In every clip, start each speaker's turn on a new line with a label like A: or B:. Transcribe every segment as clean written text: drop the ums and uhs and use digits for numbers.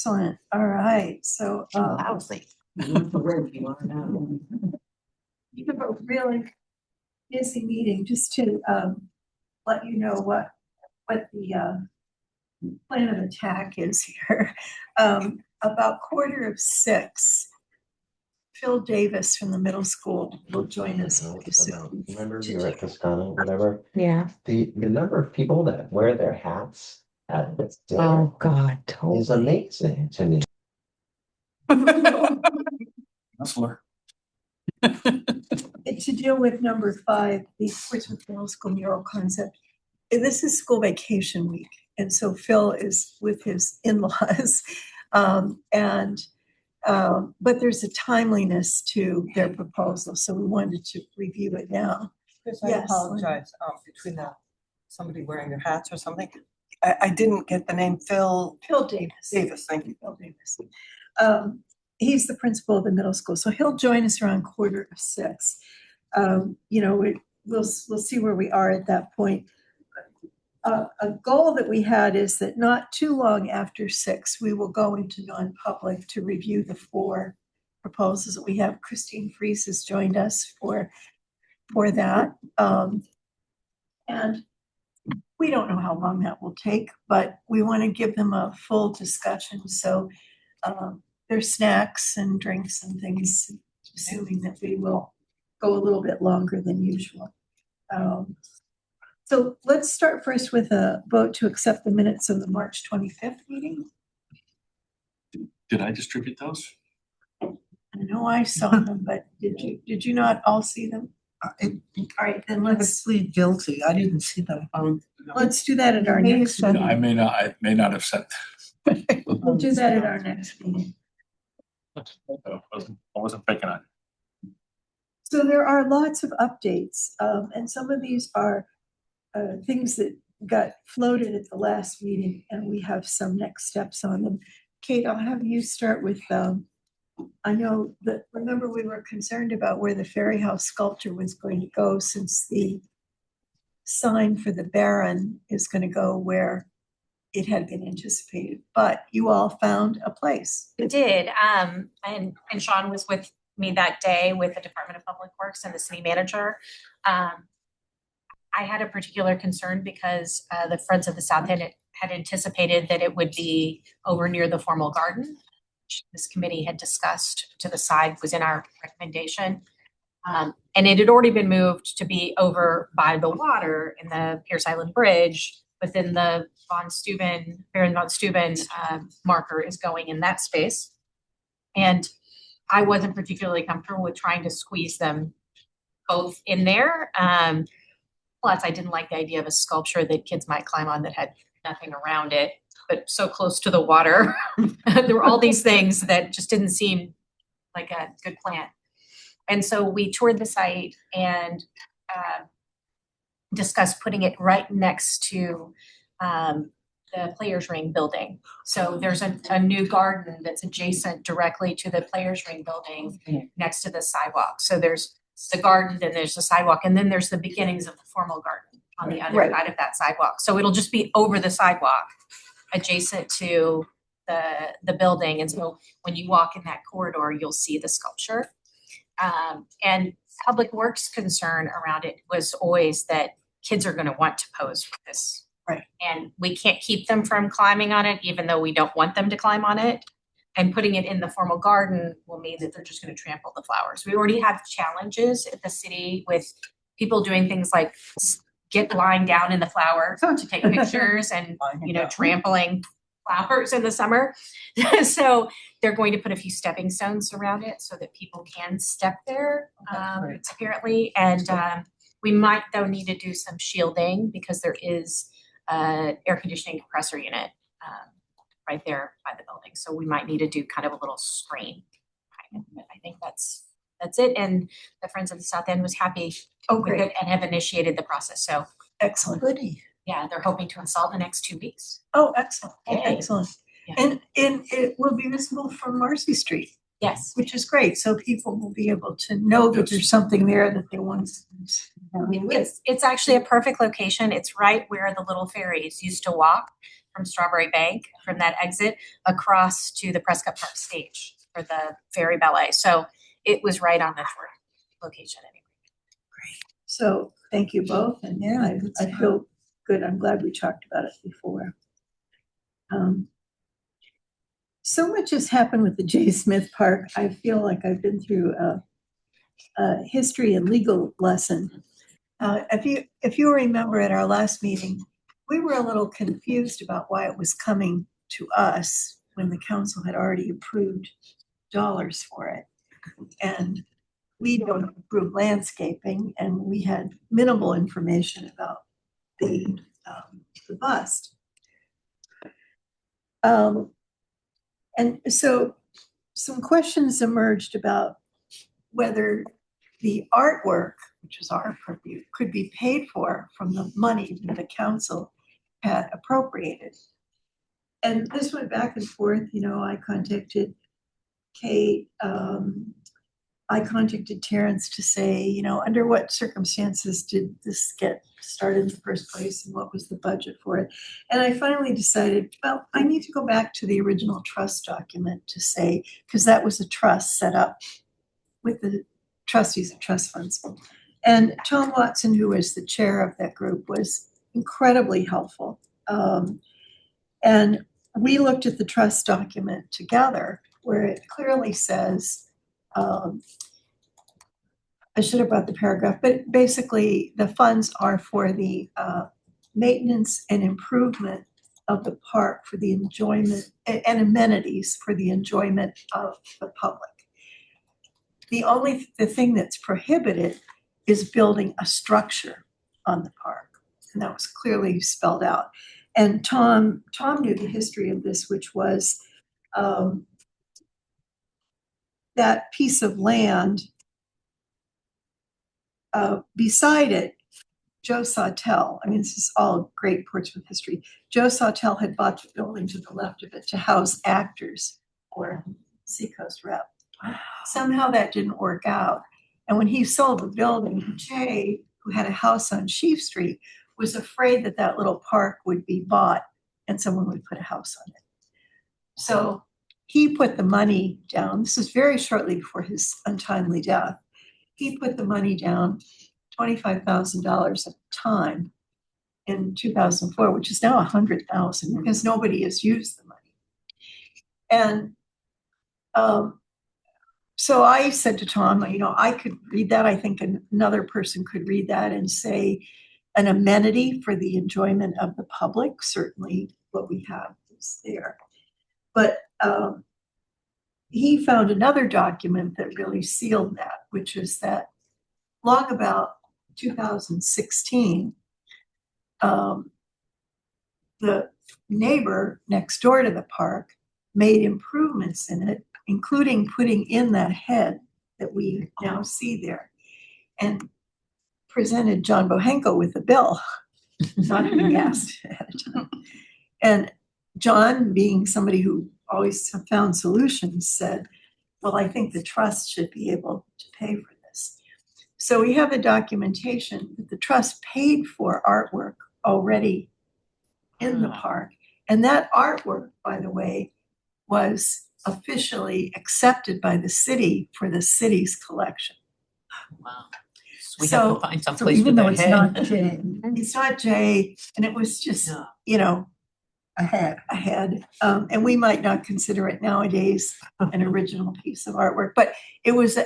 A: Excellent. All right. So
B: Loudly.
A: we have a really busy meeting just to let you know what the plan of attack is here. About 5:45, Phil Davis from the middle school will join us.
C: Remember we were at Toscana, whatever,
B: Yeah.
C: the number of people that wear their hats at this dinner
B: Oh, God,
C: is
B: totally.
C: amazing to me.
D: Hustler.
A: To deal with number 5, the Portsmouth Middle School mural concept. And this is school vacation week, and so Phil is with his in-laws. But there's a timeliness to their proposal, so we wanted to review it now.
E: Chris, I
A: Yes,
E: apologize, between somebody wearing their hats or something. I didn't get the name Phil
A: Davis.
E: thank you.
A: Phil Davis. He's the principal of the middle school, so he'll join us around 5:45. We'll see where we are at that point. A goal that we had is that not too long after 6, we will go into non-public to review the 4 proposals that we have. Christine Fries has joined us for that. And we don't know how long that will take, but we want to give them a full discussion. So there's snacks and drinks and things, assuming that we will go a little bit longer than usual. So let's start first with a vote to accept the minutes of the March 25th meeting.
D: Did I distribute those?
A: I know I saw them, but did you not all see them? All right, then let's
E: plead guilty. I didn't see them.
A: let's do that at our next meeting.
D: I may not have sent.
A: We'll do that at our next meeting.
D: I wasn't picking on.
A: So there are lots of updates, and some of these are things that got floated at the last meeting, and we have some next steps on them. Kate, I'll have you start with, I know that, remember we were concerned about where the Ferry House sculpture was going to go, since the sign for the Baron is going to go where it had been anticipated, but you all found a place.
F: We did, and Sean was with me that day with the Department of Public Works and the city manager. I had a particular concern because the Friends of the South End had anticipated that it would be over near the formal garden, which this committee had discussed to the side, was in our recommendation. And it had already been moved to be over by the water in the Pierce Island Bridge, but then the Baron von Steuben marker is going in that space. And I wasn't particularly comfortable with trying to squeeze them both in there. Plus, I didn't like the idea of a sculpture that kids might climb on that had nothing around it, but so close to the water. There were all these things that just didn't seem like a good plan. And so we toured the site and discussed putting it right next to the Players Ring building. So there's a new garden that's adjacent directly to the Players Ring building next to the sidewalk. So there's the garden, then there's the sidewalk, and then there's the beginnings of the formal garden on the other side of that sidewalk. So it'll just be over the sidewalk, adjacent to the building. And so when you walk in that corridor, you'll see the sculpture. And Public Works concern around it was always that kids are going to want to pose for this.
A: Right.
F: And we can't keep them from climbing on it, even though we don't want them to climb on it. And putting it in the formal garden will mean that they're just going to trample the flowers. We already have challenges at the city with people doing things like lying down in the flower to take pictures and, trampling flowers in the summer. So they're going to put a few stepping stones around it so that people can step there, apparently. And we might, though, need to do some shielding because there is an air conditioning compressor unit right there by the building. So we might need to do kind of a little screen. But I think that's it. And the Friends of the South End was happy with it and have initiated the process. So
A: excellent. Goody.
F: Yeah, they're hoping to install in the next 2 weeks.
A: Oh, excellent.
F: Yay.
A: Excellent.
F: Yeah.
A: And it will be visible from Marcy Street.
F: Yes.
A: Which is great. So people will be able to know that there's something there that they want to.
F: It's actually a perfect location. It's right where the little ferries used to walk. from Strawberry Bank, from that exit, across to the Prescott Park stage for the ferry ballet. So it was right on the tour location anyway.
A: So thank you both, and
E: Yeah,
A: I feel good. I'm glad we talked about it before. So much has happened with the J. Smith Park. I feel like I've been through a history and legal lesson. If you remember at our last meeting, we were a little confused about why it was coming to us when the council had already approved dollars for it. And we don't approve landscaping, and we had minimal information about the bust. And so some questions emerged about whether the artwork, which is our purview, could be paid for from the money that the council had appropriated. And this went back and forth. You know, I contacted Kate, I contacted Terrence to say, you know, under what circumstances did this get started in the first place and what was the budget for it? And I finally decided, well, I need to go back to the original trust document to say, because that was a trust set up with the trustees of trust funds. And Tom Watson, who was the chair of that group, was incredibly helpful. And we looked at the trust document together where it clearly says, I should have brought the paragraph, but basically the funds are for the maintenance and improvement of the park for the enjoyment and amenities for the enjoyment of the public. The thing that's prohibited is building a structure on the park. And that was clearly spelled out. And Tom knew the history of this, which was that piece of land beside it, Joe Sawtell, I mean, this is all great Portsmouth history. Joe Sawtell had bought the building to the left of it to house actors for Seacoast Rep. Somehow that didn't work out. And when he sold the building, Jay, who had a house on Sheaf Street, was afraid that that little park would be bought and someone would put a house on it. So he put the money down. This is very shortly before his untimely death. He put the money down, $25,000 at the time in 2004, which is now $100,000 because nobody has used the money. And so I said to Tom, you know, I could read that. I think another person could read that and say an amenity for the enjoyment of the public. Certainly what we have is there. But he found another document that really sealed that, which is that long about 2016, the neighbor next door to the park made improvements in it, including putting in that head that we now see there, and presented John Bohenko with a bill, not being asked ahead of time. And John, being somebody who always found solutions, said, well, I think the trust should be able to pay for this. So we have the documentation that the trust paid for artwork already in the park. And that artwork, by the way, was officially accepted by the city for the city's collection.
B: Wow. We have
A: So-
B: to find some
A: So
B: place for
A: even though
B: their
A: it's
B: head.
A: not Jay, it's not Jay, and it was just,
B: Yeah.
A: you know, ahead. And we might not consider it nowadays an original piece of artwork, but it was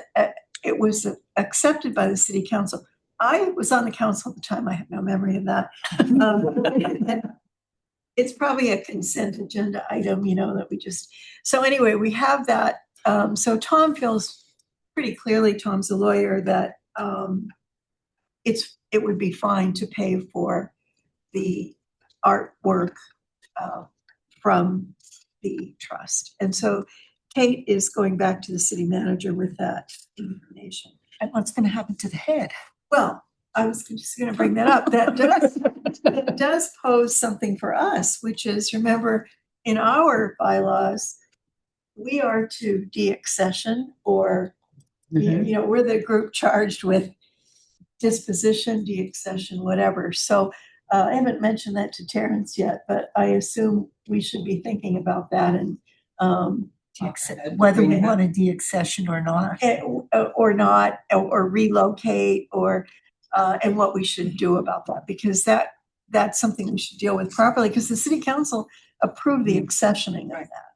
A: accepted by the city council. I was on the council at the time. I have no memory of that. And it's probably a consent agenda item, you know, that we just, so anyway, we have that. So Tom feels pretty clearly, Tom's a lawyer, that it would be fine to pay for the artwork from the trust. And so Kate is going back to the city manager with that information.
E: And what's going to happen to the head?
A: Well, I was just going to bring that up. That does pose something for us, which is, remember, in our bylaws, we are to deaccession or, you know, we're the group charged with disposition, deaccession, whatever. So I haven't mentioned that to Terrence yet, but I assume we should be thinking about that and,
G: Whether we want a de-accession or not.
A: or not, or relocate, or, and what we should do about that, because that's something we should deal with properly, because the city council approved the accessioning of that.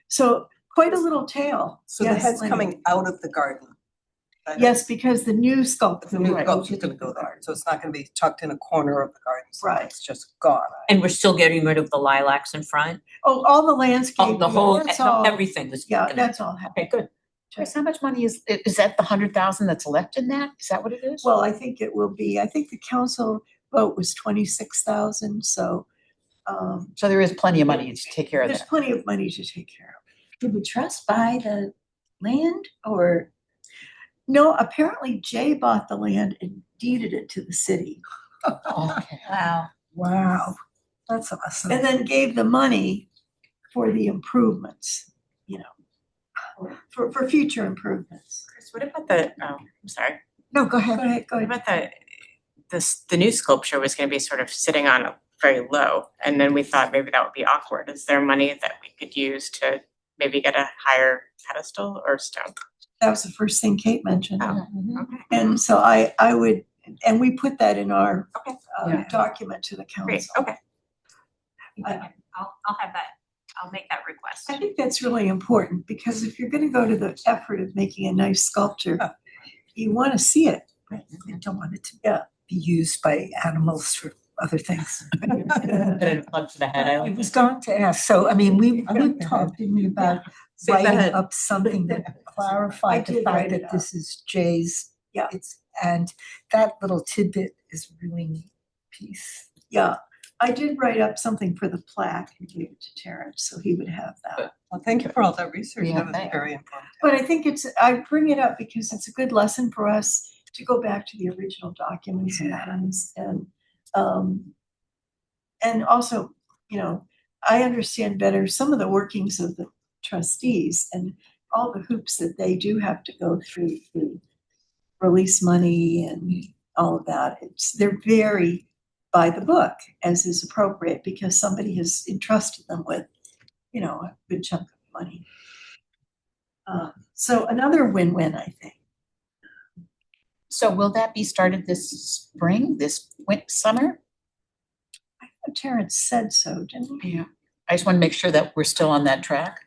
A: So quite a little tail.
E: So the
A: Yes,
E: head's
A: Lenny.
E: coming out of the garden. That
A: Yes,
E: is-
A: because the new sculpture.
E: The new
A: right,
E: sculpture's gonna go there, so it's not gonna be tucked in a corner of the garden. so
A: Right.
E: It's just gone.
B: And we're still getting rid of the lilacs in front?
A: Oh, all the landscape.
B: Oh, the whole,
A: that's all-
B: everything was.
A: Yeah,
B: gonna-
A: that's all happening.
B: Okay, good.
H: Chris, how much money is that the 100,000 that's left in that? Is that what it is?
A: Well, I think it will be, I think the council vote was 26,000, so,
H: So there is plenty of money to take care of
A: there's
H: that.
A: plenty of money to take care of.
G: Did we trust buy the land or?
A: No, apparently Jay bought the land and deeded it to the city,
H: Okay.
F: Wow.
G: Wow, that's awesome.
A: and then gave the money for the improvements, for future improvements.
I: Chris, what about the, I'm sorry,
G: No, go ahead.
A: Go ahead, go
I: what
A: ahead.
I: about the new sculpture was gonna be sort of sitting on a very low, and then we thought maybe that would be awkward. Is there money that we could use to maybe get a higher pedestal or stone?
A: That was the first thing Kate mentioned.
I: Oh.
H: Mhm.
I: Okay,
A: And so I would, and we put that in our
I: Okay.
H: Yeah.
A: document to the
I: great,
A: council.
I: okay.
F: I'll have that, I'll make that request.
A: I think that's really important, because if you're gonna go to the effort of making a nice sculpture, you wanna see it.
G: I don't want it to
A: Yeah.
G: be used by animals for other things.
B: Put in a plug for the head. I
G: I
B: like
G: was going to ask, so I mean, we
E: Okay.
G: talked, didn't we, about
E: Save the
G: writing
E: head.
G: up something that
A: I
G: clarified the
A: did
G: fact
A: write it
G: that
A: up.
G: this is Jay's.
A: Yeah.
G: And that little tidbit is really neat piece.
A: Yeah, I did write up something for the plaque and gave it to Terrence, so he would have that.
E: Well, thank you for all that research.
H: Yeah,
E: That was
H: thank-
E: very informative.
A: But I think I bring it up because it's a good lesson for us to go back to the original documents and items, and also, I understand better some of the workings of the trustees and all the hoops that they do have to go through to release money and all of that. They're very by the book, as is appropriate, because somebody has entrusted them with, a good chunk of money. So another win-win, I think.
H: So will that be started this spring, this summer?
A: I thought Terrence said so, didn't he?
H: Yeah. I just want to make sure that we're still on that track.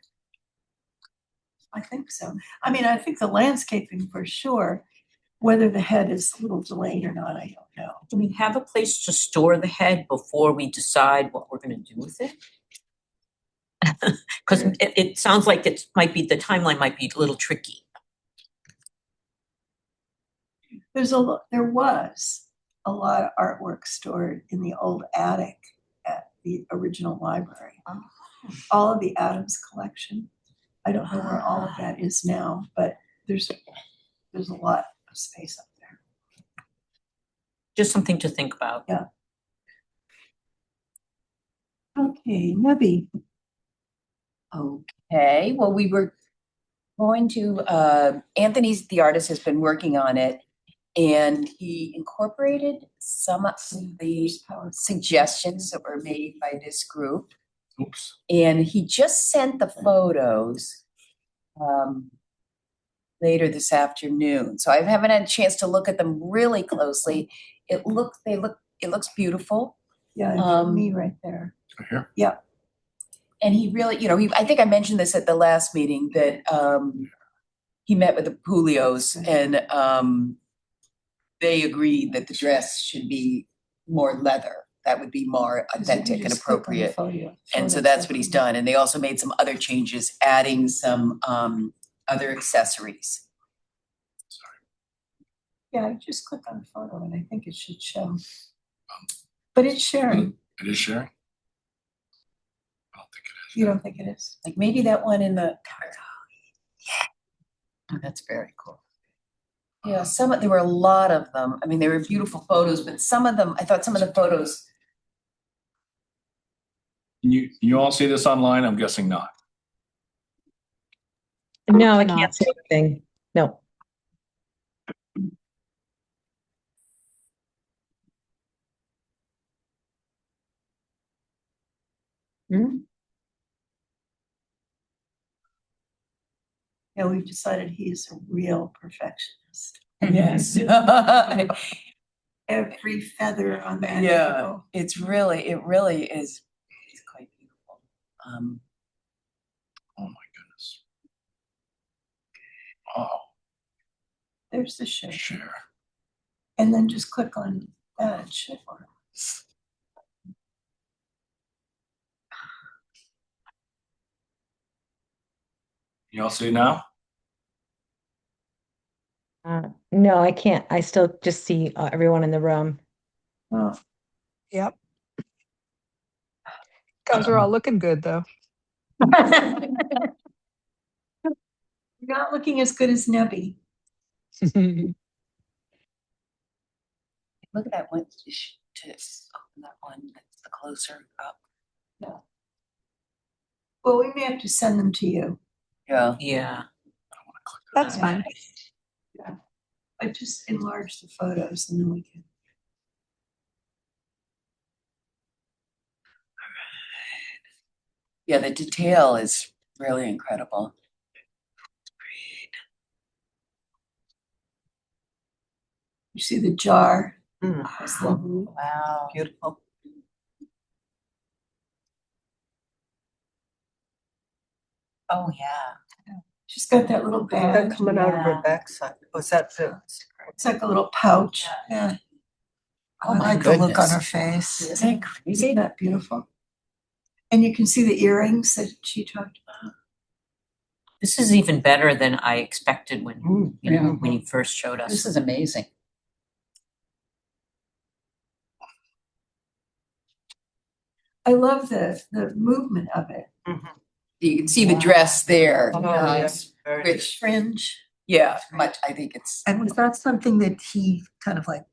A: I think so. I mean, I think the landscaping for sure, whether the head is a little delayed or not, I don't know.
B: Do we have a place to store the head before we decide what we're gonna do with it? Cause it sounds like the timeline might be a little tricky.
A: There was a lot of artwork stored in the old attic at the original library. All of the Adams collection. I don't know where all of that is now, but there's a lot of space up there.
B: Just something to think about.
A: Okay, Nebby.
J: Okay, well, we were going to, Anthony's, the artist, has been working on it. And he incorporated some of the suggestions that were made by this group.
D: Oops.
J: And he just sent the photos later this afternoon. So I haven't had a chance to look at them really closely. It looks beautiful.
A: Yeah, me right there.
D: Right here.
J: And he really, I think I mentioned this at the last meeting that he met with the Puglios and they agreed that the dress should be more leather. That would be more authentic and appropriate. And so that's what he's done. And they also made some other changes, adding some other accessories.
A: Yeah, you just click on photo and I think it should show. But it's sharing.
D: It is sharing? I don't think it is.
A: You don't think it is?
J: Like maybe that one in the,
H: Oh, that's very cool.
J: yeah, there were a lot of them. I mean, they were beautiful photos, but some of them, I thought some of the photos,
D: Can you all see this online? I'm guessing not.
K: No, I can't see anything. No.
A: Yeah, we've decided he's a real perfectionist.
J: Yes.
A: Every feather on that.
J: Yeah,
A: arrow.
J: it really is, it's quite beautiful.
D: Oh my goodness. Oh,
A: There's the shape.
D: share.
A: And then just click on add shape.
D: You all see now?
K: No, I can't. I still just see everyone in the room.
A: Oh,
G: Yep. Guys are all looking good, though.
A: not looking as good as Nebby.
J: Look at that one, to open that one, that's the closer up.
A: Well, we may have to send them to you.
J: Yeah.
B: Yeah.
G: That's fine.
A: I just enlarge the photos and then we can.
J: Yeah, the detail is really incredible.
A: You see the jar?
J: Wow.
E: Beautiful.
J: Oh, yeah.
A: She's got that little
E: That
A: bag.
E: coming out of her
J: Yeah.
E: backside. Was that the?
A: It's like a little pouch. Yeah.
J: Oh
E: I
J: my
E: like the look on
J: goodness.
E: her face.
J: Isn't it crazy?
A: Isn't that beautiful? And you can see the earrings that she talked about.
B: This is even better than I expected when, you know,
J: yeah.
B: when you first showed us.
H: This is amazing.
A: I love the movement of it.
J: You can see the dress there.
E: Oh,
J: Yeah,
E: yeah.
J: it's
E: Very
J: rich.
A: Fringe.
J: Yeah, much, I think it's,
G: And was that something that he kind of like,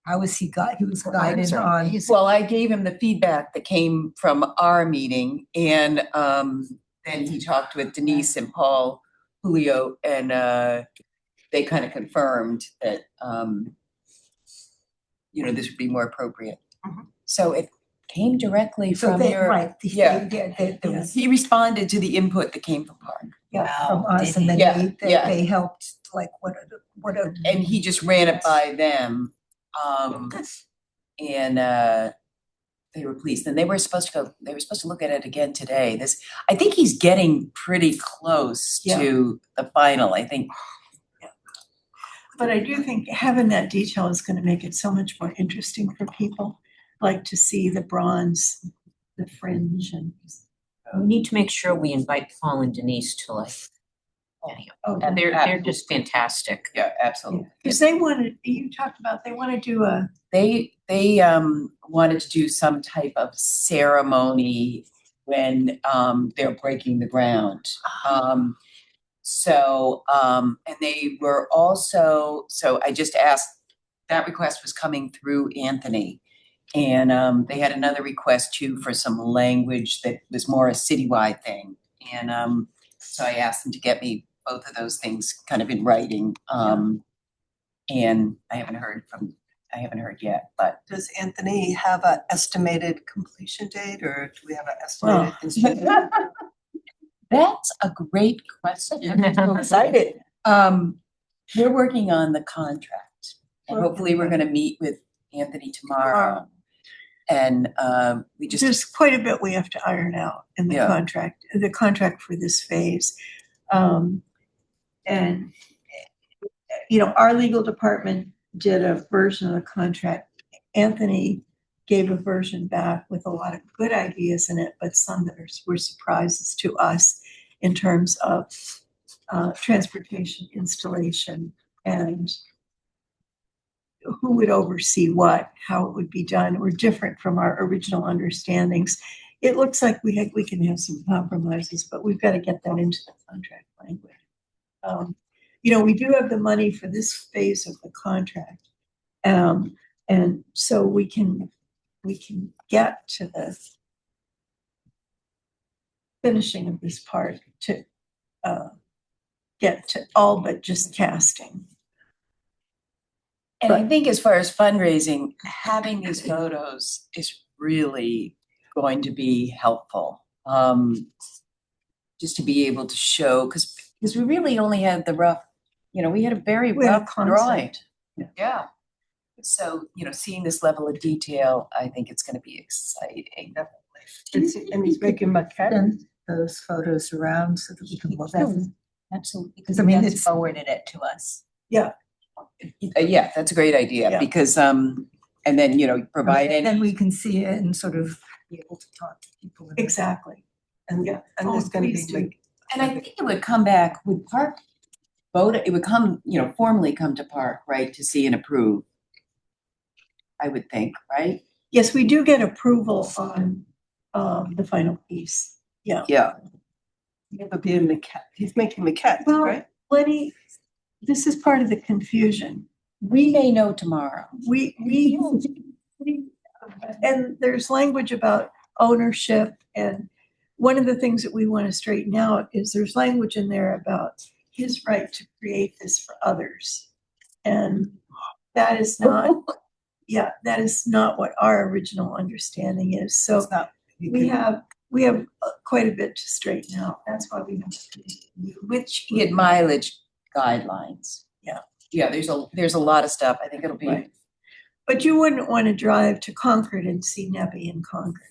G: how was he he was guided on?
J: well, I gave him the feedback that came from our meeting, and then he talked with Denise and Paul Julio, and they kind of confirmed that this would be more appropriate.
E: Mhm.
J: So it came directly
G: So
J: from
G: they,
J: your,
G: right,
J: yeah.
G: there was,
J: He responded to the input that came from Park.
A: Yeah.
G: from us, and then
J: Yeah, yeah.
G: they helped, like, what are.
J: And he just ran it by them. And they were pleased. And they were supposed to look at it again today. I think he's getting pretty close
A: Yeah.
J: to the final, I think.
A: But I do think having that detail is going to make it so much more interesting for people, like to see the bronze, the fringe and.
B: We need to make sure we invite Paul and Denise to like,
A: Oh,
B: they're just fantastic.
J: Yeah, absolutely.
A: because they wanted, you talked about, they want to do a,
J: They wanted to do some type of ceremony when they're breaking the ground. And they were also, so I just asked, that request was coming through Anthony. And they had another request too for some language that was more a citywide thing. And so I asked them to get me both of those things kind of in writing. And I haven't heard yet, but
E: Does Anthony have an estimated completion date, or do we have an estimated installation?
J: that's a great question. I'm so excited. We're working on the contract, and hopefully we're gonna meet with Anthony tomorrow. And we just,
A: there's quite a bit we have to iron out in the
J: Yeah.
A: contract for this phase. And, our legal department did a version of the contract. Anthony gave a version back with a lot of good ideas in it, but some that were surprises to us in terms of transportation installation and who would oversee what, how it would be done, were different from our original understandings. It looks like we can have some compromises, but we've got to get that into the contract language. We do have the money for this phase of the contract. And so we can get to the finishing of this part to get to all but just casting.
J: and I think as far as fundraising, having these photos is really going to be helpful. Just to be able to show, because we really only had the rough, we had a very
A: We had a
J: rough drawing.
A: concept.
J: Yeah. So, seeing this level of detail, I think it's gonna be exciting.
E: And he's making maquette.
G: Send those photos around so that we can look at them.
H: Absolutely,
G: Because I mean,
H: Nancy
G: it's,
H: forwarded it to us.
J: Yeah, that's a great idea,
A: Yeah.
J: because, and then, provide
G: and then
J: any,
G: we can see it and sort of be able to talk to people.
A: Exactly.
E: And
A: Yeah.
E: and
A: Oh,
E: there's gonna be
A: please do.
E: like,
J: and I think it would come back with Park vote, it would come, formally come to Park, right, to see and approve. I would think, right?
A: Yes, we do get approval on the final piece. Yeah.
J: Yeah.
E: it'll be a maquette. He's making maquettes,
A: Well,
E: right?
A: Lenny, this is part of the confusion.
J: We may know tomorrow.
A: We, and there's language about ownership, and one of the things that we want to straighten out is there's language in there about his right to create this for others. And that is not, that is not what our original understanding is. So
E: It's not.
A: we have quite a bit to straighten out. That's why we have
J: Which he had mileage guidelines.
A: Yeah.
J: Yeah, there's a lot of stuff. I think it'll be.
A: Right. But you wouldn't want to drive to Concord and see Nebby in Concord.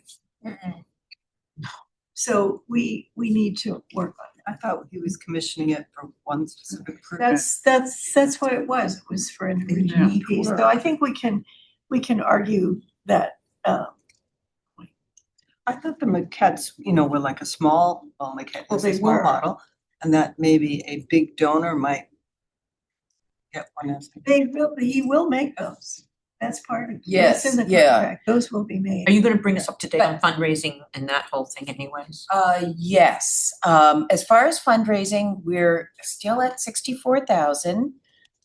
A: So we need to work on
E: I thought he was commissioning it for one specific purpose.
A: that. That's what it was. It was for an original piece. So I think we can argue that,
E: I thought the maquettes, were like a small, maquette,
A: Well,
E: was a
A: they
E: small
A: were.
E: model, and that maybe a big donor might get one as.
A: he will make those. That's part of,
J: Yes,
A: that's in the
J: yeah.
A: contract. Those will be made.
B: Are you gonna bring us up to date on fundraising and that whole thing anyways?
J: Yes, as far as fundraising, we're still at 64,000,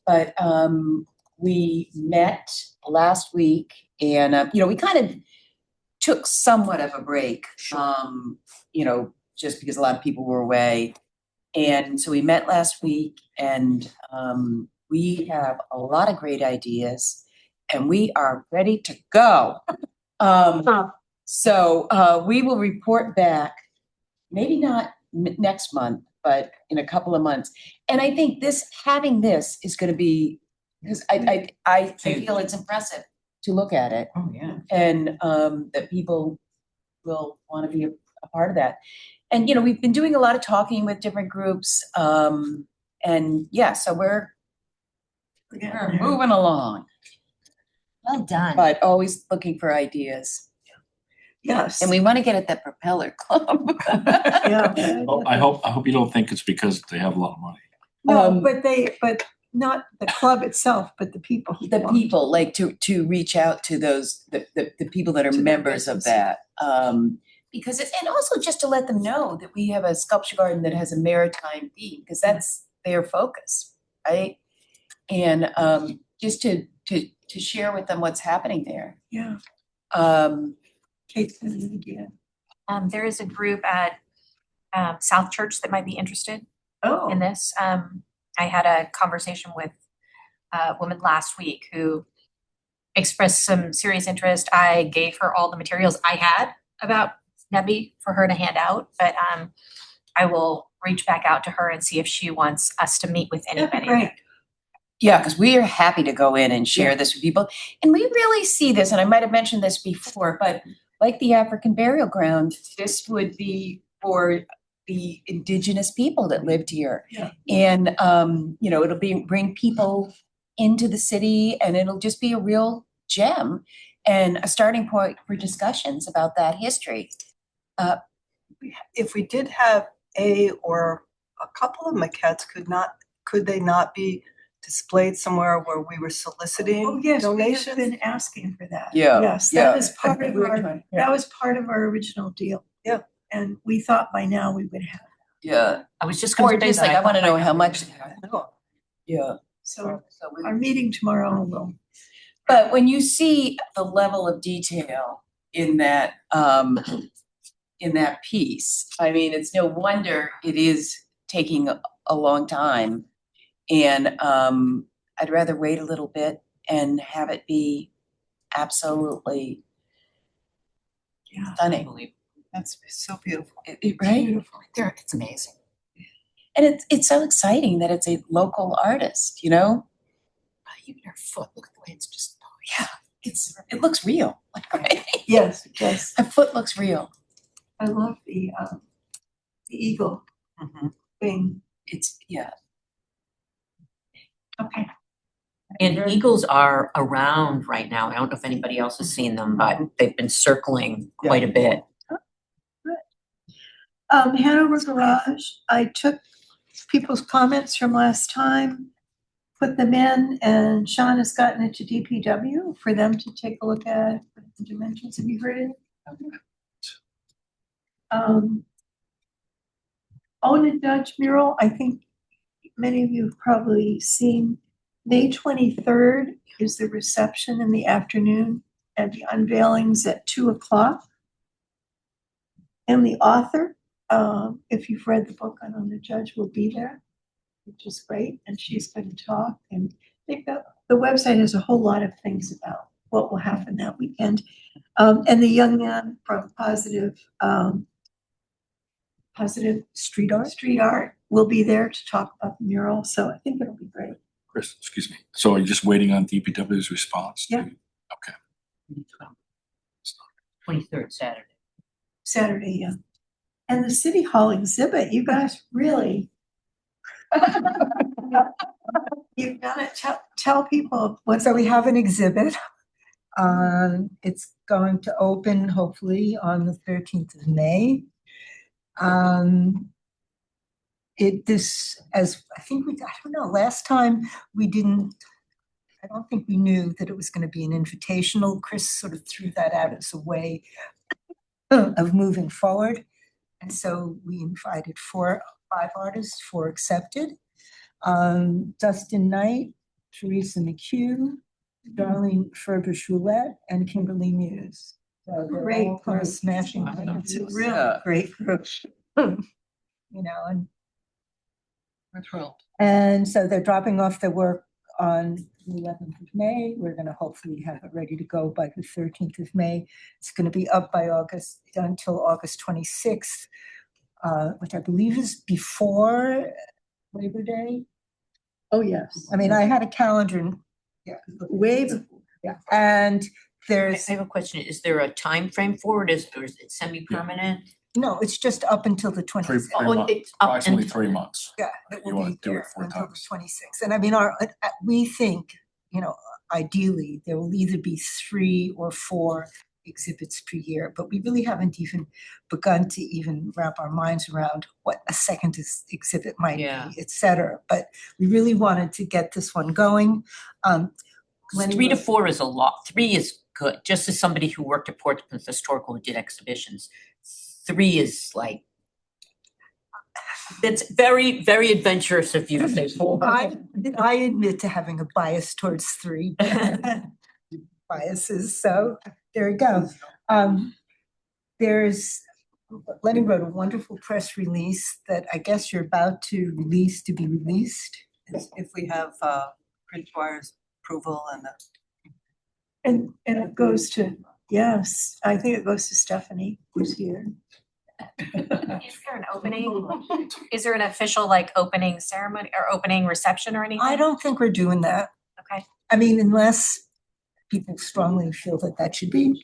J: but, we met last week and, we kind of took somewhat of a break, just because a lot of people were away. And so we met last week and, we have a lot of great ideas and we are ready to go. So we will report back, maybe not next month, but in a couple of months. And I think having this is gonna be, because I feel it's impressive to look at it.
B: Oh, yeah.
J: And that people will wanna be a part of that. And, we've been doing a lot of talking with different groups. And yeah, so we're moving along,
H: Well done.
J: but always looking for ideas.
A: Yes.
J: And we want to get at that propeller club.
A: Yeah.
D: Well, I hope you don't think it's because they have a lot of money.
A: No, but not the club itself, but the people. who
J: The
A: belong.
J: people, like to reach out to those, the people that are
A: To their
J: members of
A: businesses.
J: that. Because and also just to let them know that we have a sculpture garden that has a maritime theme, because that's their focus, right? And just to share with them what's happening there.
A: Yeah. Kate's in it again.
F: There is a group at South Church that might be interested
A: Oh.
F: in this. I had a conversation with a woman last week who expressed some serious interest. I gave her all the materials I had about Nebby for her to hand out, but I will reach back out to her and see if she wants us to meet with
A: That'd be
F: anybody.
A: great.
J: Yeah, because we are happy to go in and share this with people. And we really see this, and I might have mentioned this before, but like the African burial ground, this would be for the indigenous people that lived here.
A: Yeah.
J: And, it'll bring people into the city and it'll just be a real gem and a starting point for discussions about that history.
E: If we did have or a couple of maquettes, could they not be displayed somewhere where we were soliciting
A: Oh, yes, we have
E: donations?
A: been asking for that.
J: Yeah,
A: Yes,
J: yeah.
A: that is part of that was part of our original deal.
E: Yeah.
A: And we thought by now we would have.
J: Yeah.
B: I was just
J: Or
B: gonna say
J: just
B: that.
J: like, I want to
B: thought
J: know
B: by
J: how
B: now
J: much.
B: we would have.
E: No.
J: Yeah.
A: So
J: So
A: our meeting tomorrow will.
J: But when you see the level of detail in that piece, I mean, it's no wonder it is taking a long time. And I'd rather wait a little bit and have it be absolutely
B: Yeah.
J: Stunning.
B: Unbelievable.
E: That's so beautiful.
J: Right? It's amazing. And it's so exciting that it's a local artist, you know? Even her foot, look at the way it's just, oh yeah, it looks real, right?
A: Yes, yes.
J: Her foot looks real.
A: I love the eagle thing.
J: It's, yeah.
F: Okay.
B: And eagles are around right now. I don't know if anybody else has seen them, but they've been circling quite a bit.
A: Hanover Garage, I took people's comments from last time, put them in, and Sean has gotten it to DPW for them to take a look at the dimensions. Have you heard it? Owen and Dutch mural, I think many of you have probably seen. May 23rd is the reception in the afternoon, and the unveiling's at 2:00. And the author, if you've read the book, I know the judge will be there, which is great, and she's going to talk. And they've got, the website has a whole lot of things about what will happen that weekend. And the young man from Positive Street Art will be there to talk about the mural, so I think it'll be great.
D: Chris, excuse me. So are you just waiting on DPW's response?
A: Yeah.
D: Okay.
B: 23rd
A: Saturday, yeah. And the City Hall exhibit, you guys really. You've got to tell people what.
G: So we have an exhibit. It's going to open hopefully on the 13th of May. As I think I don't know, last time I don't think we knew that it was going to be an invitational. Chris sort of threw that out as a way of moving forward. And so we invited 5 artists, 4 accepted. Dustin Knight, Teresa McHugh, Darlene Ferber-Choulette, and Kimberly Muse. So they're
A: Great
G: all kind of
A: group.
G: smashing.
A: It's a
G: things.
A: really great group.
G: You know, and
J: We're thrilled.
G: And so they're dropping off their work on the 11th of May. We're going to hopefully have it ready to go by the 13th of May. It's going to be up by until August 26th, which I believe is before Labor Day.
A: Oh, yes.
G: I mean, I had a calendar.
A: Way before.
G: Yeah. And
B: I
G: there's,
B: have a question. Is there a time frame for it? Or is it semi-permanent?
G: no, it's just up until the 26th.
B: It's up
D: Approximately
B: and-
D: 3 months.
G: Yeah, it
D: You
G: will
D: wanna
G: be
D: do it
G: there
D: 4
G: until the
D: times.
G: 26th. And I mean, we think, you know, ideally, there will either be 3 or 4 exhibits per year, but we really haven't even begun to even wrap our minds around what a second exhibit might
B: Yeah.
G: be, et cetera. But we really wanted to get this one going.
B: 3 to 4 is a lot. 3 is good. Just as somebody who worked at Portsmouth Historical who did exhibitions, 3 is like, it's very, very adventurous of you to say 4.
G: I admit to having a bias towards 3 biases, so there you go. Lenny wrote a wonderful press release that I guess you're about to be released.
E: If we have Prince Wire's approval and the
A: And it goes to, yes, I think it goes to Stephanie, who's here.
F: Is there an opening? Is there an official like opening ceremony or opening reception or anything?
G: I don't think we're doing that.
F: Okay.
G: I mean, unless people strongly feel that should be.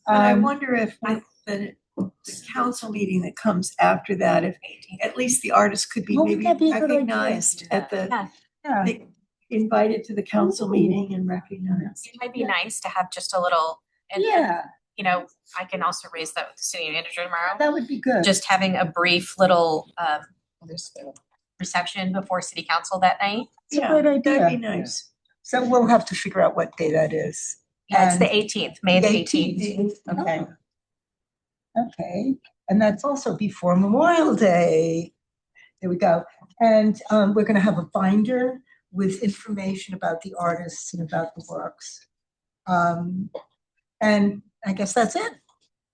A: But I wonder if with the council meeting that comes after that, if at least the artists could be
G: Oh,
A: maybe
G: that'd be a good idea.
A: recognized at the,
F: Yeah.
G: Yeah.
A: invited to the council meeting and recognized.
F: It might be nice to have just a little, and you know, I can also raise that with the city manager tomorrow.
G: That would be good.
F: Just having a brief little reception before city council that night.
G: It's a great idea.
A: That'd be nice.
G: So we'll have to figure out what day that is.
F: Yeah, it's
G: And-
F: the 18th, May the 18th.
G: Okay. Okay, and that's also before Memorial Day. There we go. And we're gonna have a binder with information about the artists and about the works. And I guess that's it.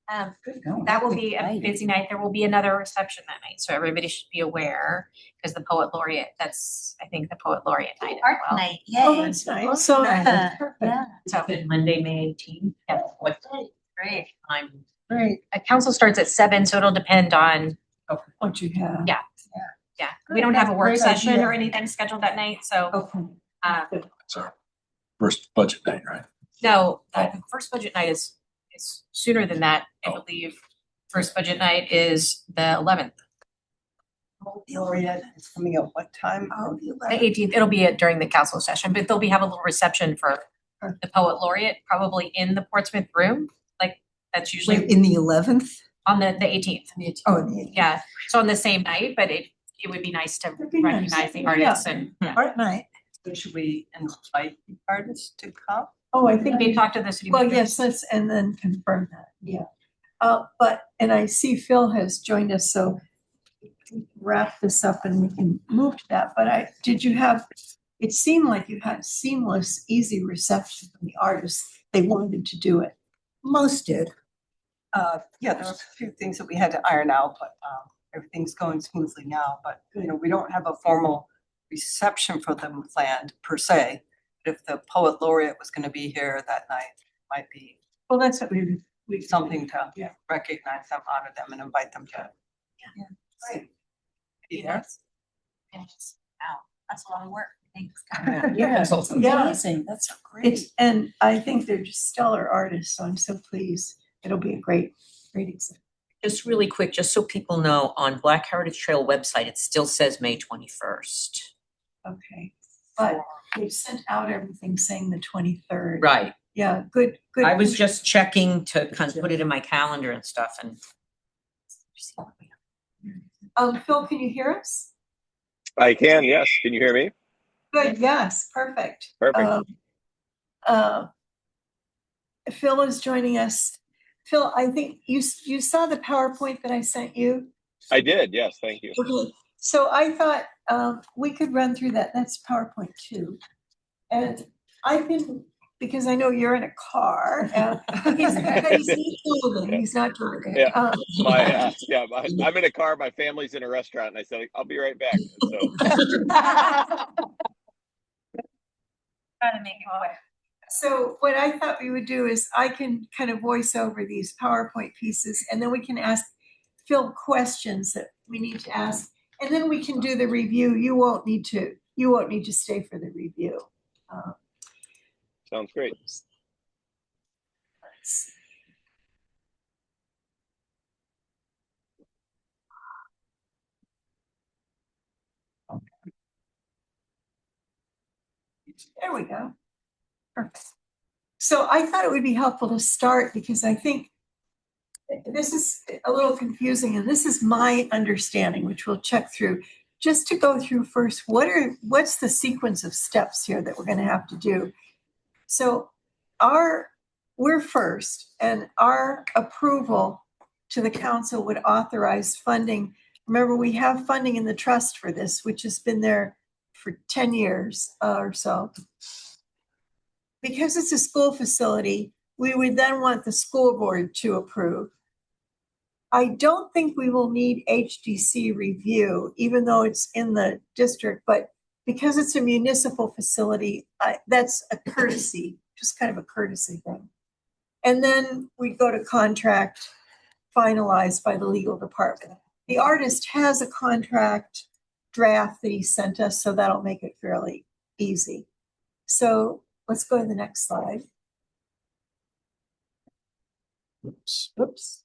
F: That will be a busy night. There will be another reception that night, so everybody should be aware, because the poet laureate, that's, I think, the poet laureate night as well.
A: Oh, that's nice. So,
F: So
B: Monday, May 18th.
F: Yeah.
B: What day? Great. I'm
A: Right,
F: Council starts at 7, so it'll depend on,
A: what you have.
F: Yeah. We don't have a work
A: Great
F: session
A: idea.
F: or anything scheduled that night, so,
A: Okay.
D: It's our first budget night, right?
F: no, the first budget night is sooner than that, I believe. First budget night is the 11th,
E: Laureate is coming at what time?
A: Oh, the
F: the 18th. It'll be during the council session, but they'll have a little reception for the poet laureate, probably in the Portsmouth room. Like, that's usually
G: Wait, in the 11th?
F: on the 18th.
G: Oh, in the 18th.
F: Yeah, so on the same night, but it would be nice to
A: That'd be nice.
F: recognize the artists and,
G: Art night.
E: Should we invite the artists to come?
A: Oh, I
F: I think
A: think
F: they talked to the city
A: well,
F: manager.
A: yes, let's, and then confirm that, yeah. And I see Phil has joined us, so we can wrap this up and we can move to that, but it seemed like you had seamless, easy reception from the artists. They wanted to do it.
G: Most did.
E: Yeah, there were a few things that we had to iron out, but everything's going smoothly now. But, we don't have a formal reception for them planned per se. But if the poet laureate was gonna be here that night, might be
A: Well, that's what we
E: something to
A: Yeah.
E: recognize them, honor them, and invite them to
A: Right.
E: be there.
H: Wow, that's a lot of work. Thanks.
A: Yeah. Yeah.
H: Amazing. That's so
A: It's, and I think they're just stellar artists, so I'm so pleased. It'll be a great exhibit.
B: Just really quick, just so people know, on Black Heritage Trail website, it still says May 21st.
A: Okay, but they've sent out everything saying the 23rd.
B: Right.
A: Yeah, good.
B: I was just checking to kind of put it in my calendar and stuff and.
A: Phil, can you hear us?
L: I can, yes. Can you hear me?
A: Good, yes, perfect.
L: Perfect.
A: Phil is joining us. Phil, I think you saw the PowerPoint that I sent you?
L: I did, yes, thank you.
A: Okay, so I thought we could run through that. That's PowerPoint 2. And I can, because I know you're in a car. He's not driving.
L: Yeah. I'm in a car, my family's in a restaurant, and I said, I'll be right back. So
F: Trying to make it quick.
A: So what I thought we would do is I can kind of voice over these PowerPoint pieces, and then we can ask Phil questions that we need to ask, and then we can do the review. You won't need to stay for the review.
L: sounds great.
A: Let's see. There we go. Perfect. So I thought it would be helpful to start because I think this is a little confusing, and this is my understanding, which we'll check through. Just to go through first, what's the sequence of steps here that we're going to have to do? So we're first, and our approval to the council would authorize funding. Remember, we have funding in the trust for this, which has been there for 10 years or so. Because it's a school facility, we would then want the school board to approve. I don't think we will need HDC review, even though it's in the district, but because it's a municipal facility, that's a courtesy, just kind of a courtesy thing. And then we go to contract finalized by the legal department. The artist has a contract draft that he sent us, so that'll make it fairly easy. So let's go to the next slide. Oops.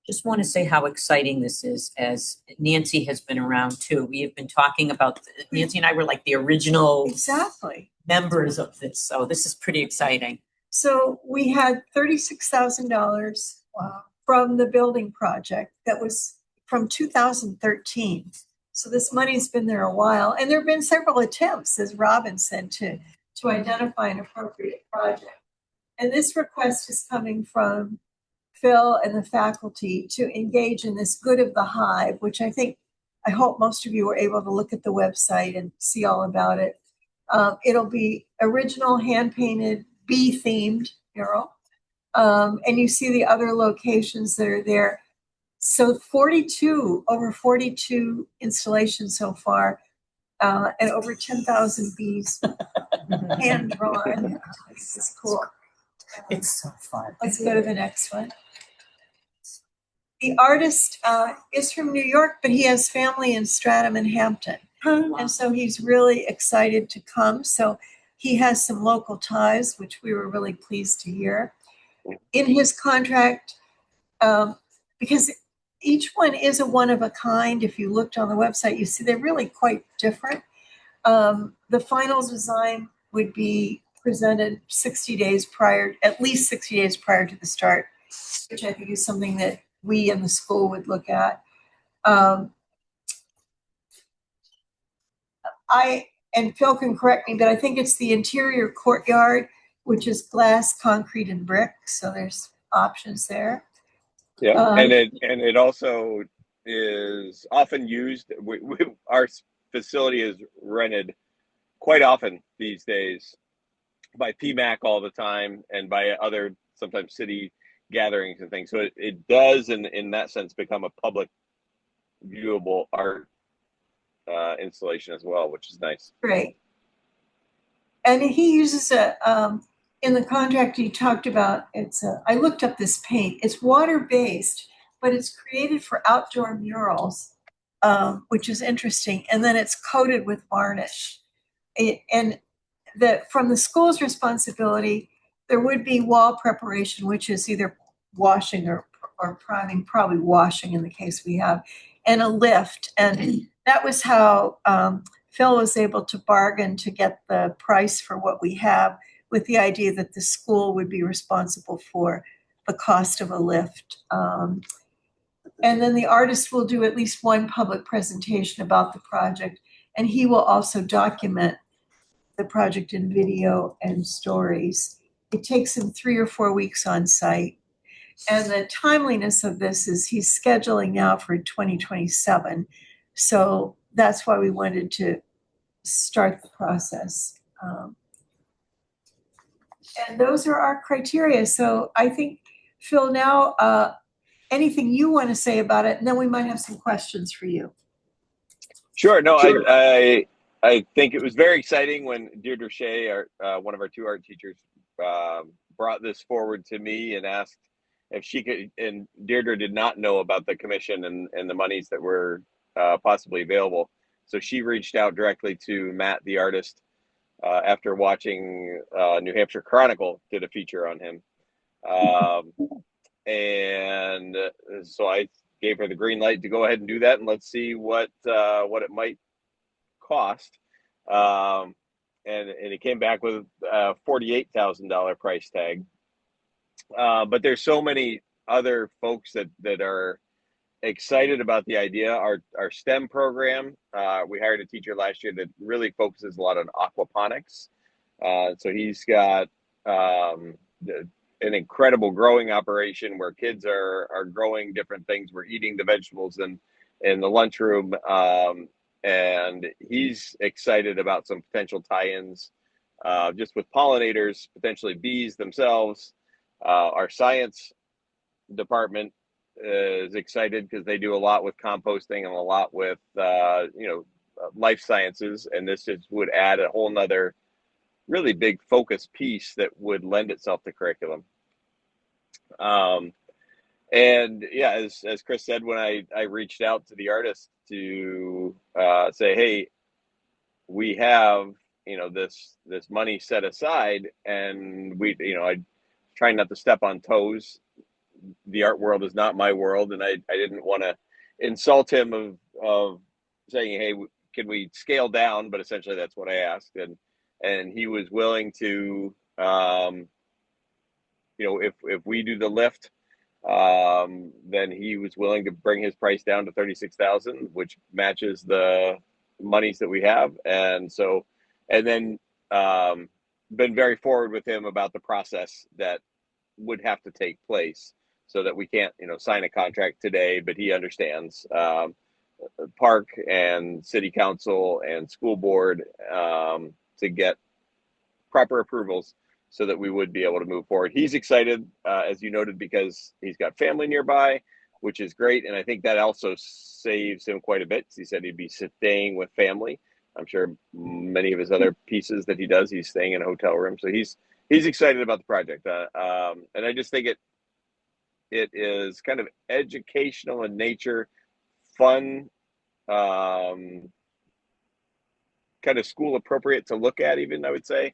B: Just want to say how exciting this is, as Nancy has been around too. We have been talking about, Nancy and I were like the original
A: Exactly.
B: members of this, so this is pretty exciting.
A: So we had $36,000 from the building project that was from 2013. So this money's been there a while, and there have been several attempts, as Robin said, to identify an appropriate project. And this request is coming from Phil and the faculty to engage in this Good of the Hive, which I hope most of you were able to look at the website and see all about it. It'll be original hand-painted bee-themed mural. And you see the other locations that are there. So over 42 installations so far, and over 10,000 bees hand-drawn. This is cool.
G: It's so fun.
A: Let's go to the next one. The artist is from New York, but he has family in Stratham and Hampton. And so he's really excited to come. So he has some local ties, which we were really pleased to hear. In his contract, because each one is a one of a kind, if you looked on the website, you see they're really quite different. The final design would be presented 60 days prior, at least 60 days prior to the start, which I think is something that we in the school would look at. And Phil can correct me, but I think it's the interior courtyard, which is glass, concrete, and brick. So there's options there.
L: Yeah, and it also is often used. Our facility is rented quite often these days by PMAC all the time and by other sometimes city gatherings and things. So it does, in that sense, become a public viewable art installation as well, which is nice.
A: Great. And he uses in the contract he talked about, I looked up this paint. It's water-based, but it's created for outdoor murals, which is interesting. And then it's coated with varnish. From the school's responsibility, there would be wall preparation, which is either washing or priming, probably washing in the case we have, and a lift. And that was how Phil was able to bargain to get the price for what we have, with the idea that the school would be responsible for the cost of a lift. And then the artist will do at least one public presentation about the project, and he will also document the project in video and stories. It takes him 3 or 4 weeks on site. And the timeliness of this is he's scheduling now for 2027. So that's why we wanted to start the process. And those are our criteria. So I think, Phil, now anything you want to say about it, and then we might have some questions for you.
L: Sure. No, I think it was very exciting when Deirdre Shea, one of our 2 art teachers, brought this forward to me and asked if she could, and Deirdre did not know about the commission and the monies that were possibly available. So she reached out directly to Matt, the artist, after watching New Hampshire Chronicle did a feature on him. And so I gave her the green light to go ahead and do that, and let's see what it might cost. And it came back with a $48,000 price tag. But there's so many other folks that are excited about the idea. Our STEM program, we hired a teacher last year that really focuses a lot on aquaponics. So he's got an incredible growing operation where kids are growing different things. We're eating the vegetables in the lunchroom. And he's excited about some potential tie-ins just with pollinators, potentially bees themselves. Our science department is excited because they do a lot with composting and a lot with life sciences, and this would add a whole nother really big focus piece that would lend itself to curriculum. And yeah, as Chris said, when I reached out to the artist to say, hey, we have this money set aside, and I try not to step on toes. The art world is not my world, and I didn't want to insult him of saying, hey, can we scale down? But essentially that's what I asked, and he was willing to if we do the lift, then he was willing to bring his price down to $36,000, which matches the monies that we have. And then been very forward with him about the process that would have to take place, so that we can't, sign a contract today, but he understands park and city council and school board to get proper approvals so that we would be able to move forward. He's excited, as you noted, because he's got family nearby, which is great. And I think that also saves him quite a bit. He said he'd be staying with family. I'm sure many of his other pieces that he does, he's staying in a hotel room. So he's he's excited about the project. And I just think it is kind of educational in nature, fun, kind of school appropriate to look at, even, I would say.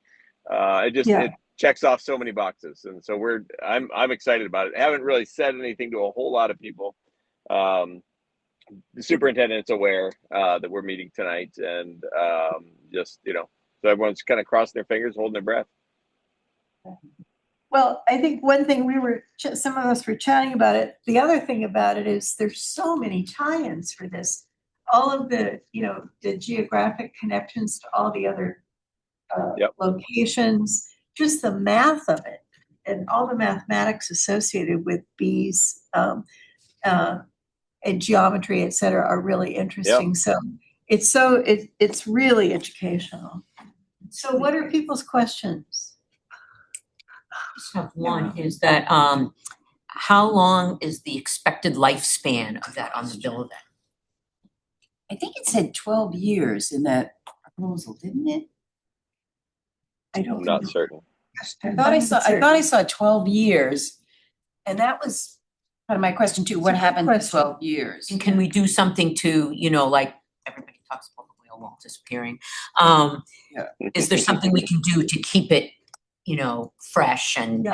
L: It checks off so many boxes, and so I'm excited about it. I haven't really said anything to a whole lot of people. The superintendent's aware that we're meeting tonight, and so everyone's kind of crossing their fingers, holding their breath.
A: Well, I think one thing some of us were chatting about it. The other thing about it is there's so many tie-ins for this. All of the geographic connections to all the other locations, just the math of it and all the mathematics associated with bees and geometry, et cetera, are really interesting. So it's really educational. So what are people's questions?
B: I just have one, is that how long is the expected lifespan of that on the building?
J: I think it said 12 years in that proposal, didn't it?
L: I'm not certain.
J: I thought I saw 12 years. And that was kind of my question too. What happened to 12 years?
B: And can we do something to, like everybody talks about the whale wall disappearing? Is there something we can do to keep it, fresh and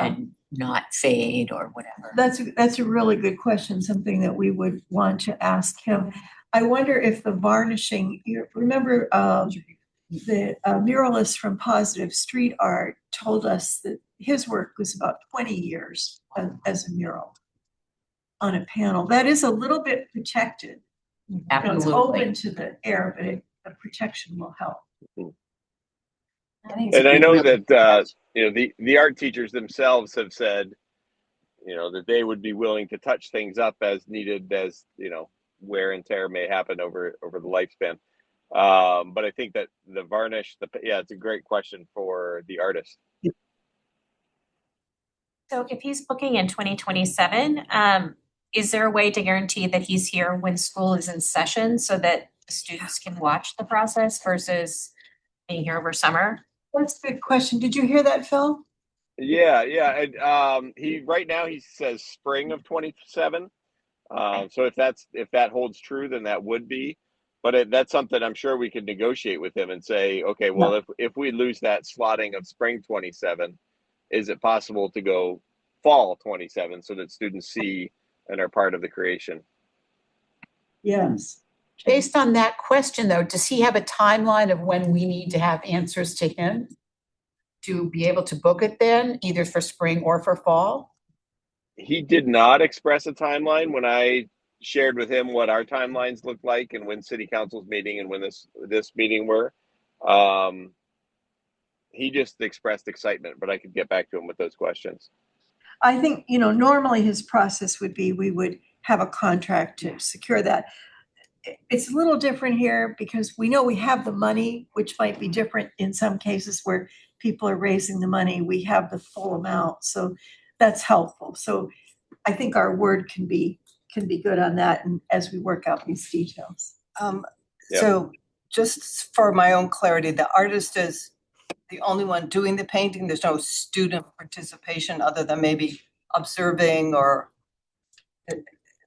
B: not fade or whatever?
A: That's a really good question, something that we would want to ask him. I wonder if the varnishing, remember the muralist from Positive Street Art told us that his work was about 20 years as a mural on a panel. That is a little bit protected.
B: Absolutely.
A: It's open to the air, but the protection will help.
L: And I know that the art teachers themselves have said, that they would be willing to touch things up as needed, as wear and tear may happen over the lifespan. But I think that the varnish, it's a great question for the artist.
F: So if he's booking in 2027, is there a way to guarantee that he's here when school is in session so that the students can watch the process versus being here over summer?
A: That's a good question. Did you hear that, Phil?
L: Yeah. And, right now he says spring of 27. So if that holds true, then that would be. But that's something I'm sure we could negotiate with him and say, okay, well, if we lose that slotting of spring 27, is it possible to go fall 27 so that students see and are part of the creation?
A: Yes.
H: Based on that question, though, does he have a timeline of when we need to have answers to him to be able to book it then, either for spring or for fall?
L: He did not express a timeline when I shared with him what our timelines looked like and when city council's meeting and when this meeting were. He just expressed excitement, but I could get back to him with those questions.
A: I think, normally his process would be we would have a contract to secure that. It's a little different here because we know we have the money, which might be different in some cases where people are raising the money. We have the full amount, so that's helpful. So I think our word can be good on that, and as we work out these details.
E: So just for my own clarity, the artist is the only one doing the painting. There's no student participation other than maybe observing or.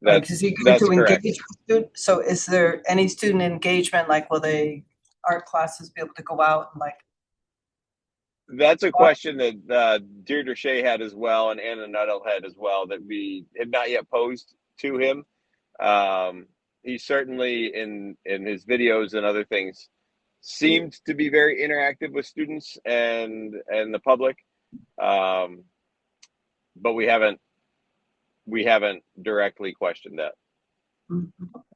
E: Is he going to engage with students? So is there any student engagement? Like, will art classes be able to go out and like?
L: That's a question that Deirdre Shea had as well, and Anna Nuttall had as well, that we had not yet posed to him. He certainly in his videos and other things seemed to be very interactive with students and the public, but we haven't directly questioned that.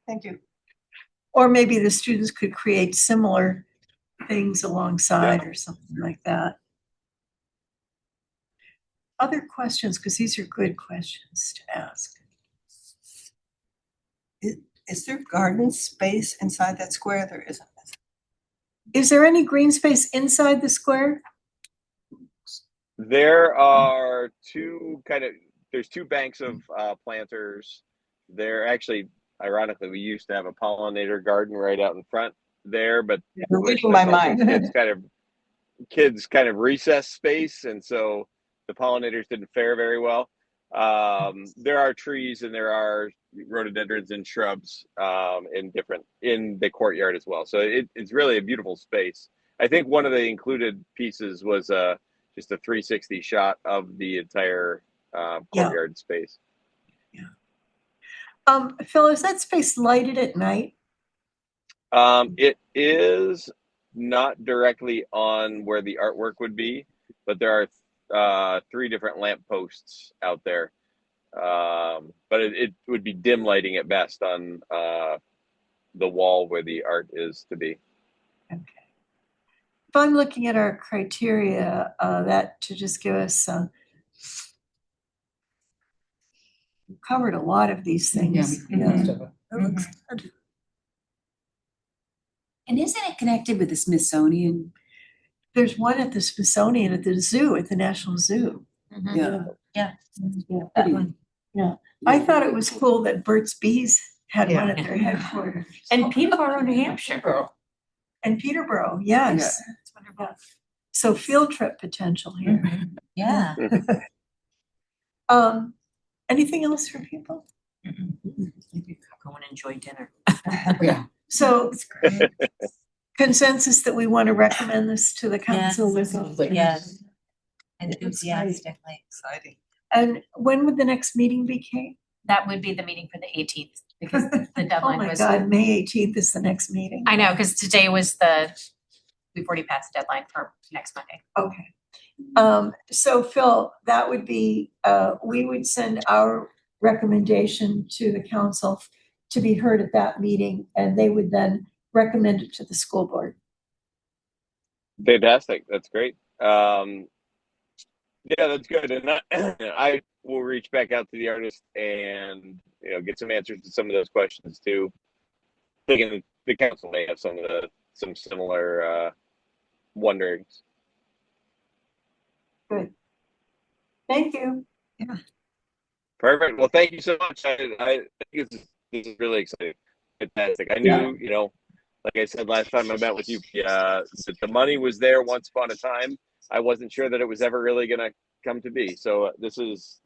E: Thank you.
A: Or maybe the students could create similar things alongside or something like that. Other questions, because these are good questions to ask.
E: Is there garden space inside that square? There isn't.
A: Is there any green space inside the square?
L: There are there's two banks of planters. They're actually, ironically, we used to have a pollinator garden right out in front there, but
E: you're reading my mind.
L: It's kind of kids' kind of recess space, and so the pollinators didn't fare very well. There are trees and there are rhododendrons and shrubs in the courtyard as well. So it's really a beautiful space. I think one of the included pieces was just a 360 shot of the entire courtyard space.
A: Phil, is that space lighted at night?
L: It is not directly on where the artwork would be, but there are 3 different lamp posts out there. But it would be dim lighting at best on the wall where the art is to be.
A: Okay. If I'm looking at our criteria, that to just give us we've covered a lot of these things.
J: That looks good. And isn't it connected with the Smithsonian?
A: There's one at the Smithsonian, at the zoo, at the National Zoo.
J: Yeah.
A: Yeah, that one. Yeah, I thought it was cool that Burt's Bees had one at their headquarters.
B: And Peterborough, New Hampshire.
A: And Peterborough, yes. Yeah. So field trip potential here.
J: Yeah.
A: Anything else for people?
B: Go and enjoy dinner.
J: Yeah.
A: So consensus that we want to recommend this to the council with.
J: Yes.
E: Enthusiastically exciting.
A: And when would the next meeting be, Kate?
F: That would be the meeting for the 18th because the
A: Oh
F: deadline
A: my
F: was.
A: God, May 18th is the next meeting.
F: I know, because today was we've already passed the deadline for next Monday.
A: Okay. So Phil, that would be, we would send our recommendation to the council to be heard at that meeting, and they would then recommend it to the school board.
L: Fantastic. That's great. Yeah, that's good. And I will reach back out to the artist and get some answers to some of those questions too. Thinking the council may have some similar wonderings.
A: Good. Thank you.
G: Yeah.
L: Perfect. Well, thank you so much. I think this is really exciting. Fantastic. I knew, like I said last time I met with you, that the money was there once upon a time. I wasn't sure that it was ever really going to come to be. So this is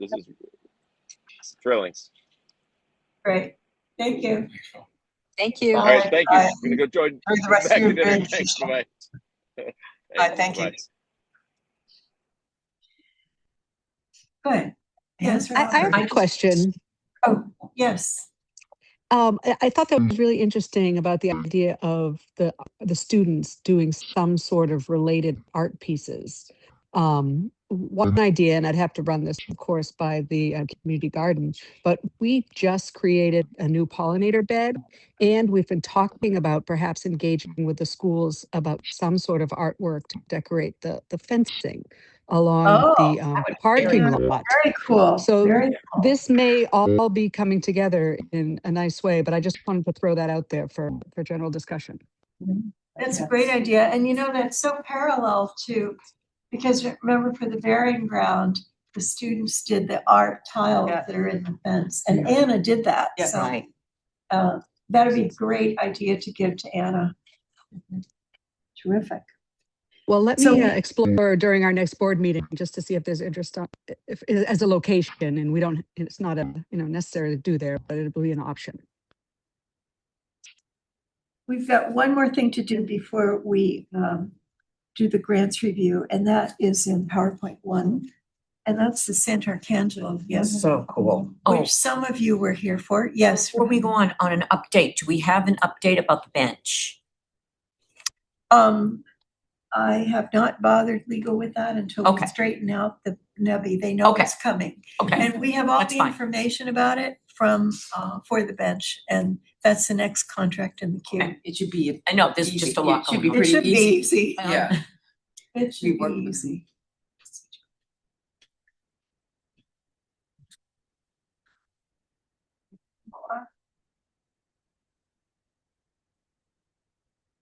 L: thrilling.
A: Great. Thank you.
K: Thank you.
L: All right. Thank you.
E: Bye.
L: I'm going to go join
E: Enjoy the rest
L: back
E: of your
L: to dinner.
E: day.
L: Thanks. Bye-bye.
E: Bye, thank you.
A: Good. Yes.
M: I have a question.
A: Oh, yes.
M: I thought that was really interesting about the idea of the students doing some sort of related art pieces. One idea, and I'd have to run this, of course, by the community garden, but we just created a new pollinator bed, and we've been talking about perhaps engaging with the schools about some sort of artwork to decorate the fencing along the parking lot.
A: Very cool.
M: So
A: Very cool.
M: this may all be coming together in a nice way, but I just wanted to throw that out there for general discussion.
A: That's a great idea. And that's so parallel to, because remember for the burying ground, the students did the art tiles that are in the fence, and Anna did that.
E: Yeah.
A: So
B: Right.
A: that'd be a great idea to give to Anna. Terrific.
M: Well, let
A: So
M: me
A: we-
M: explore during our next board meeting just to see if there's interest as a location, and it's not necessary to do there, but it'll be an option.
A: We've got one more thing to do before we do the grants review, and that is in PowerPoint 1. And that's the Santa Arcangelo. Yes.
J: So cool.
A: Which some of you were here for. Yes.
B: Before we go on an update, do we have an update about the bench?
A: I have not bothered legal with that until we
B: Okay.
A: straighten out the NEVI. They know
B: Okay.
A: it's coming.
B: Okay.
A: And we have all
B: That's
A: the
B: fine.
A: information about it from, for the bench, and that's the next contract in the queue.
B: Okay.
J: It should be.
B: I know, there's just a lot
J: It should
B: going
J: be
B: on.
A: It should
J: pretty
A: be
J: easy.
A: easy.
J: Yeah.
A: It should
J: We
A: be
J: work with
A: easy.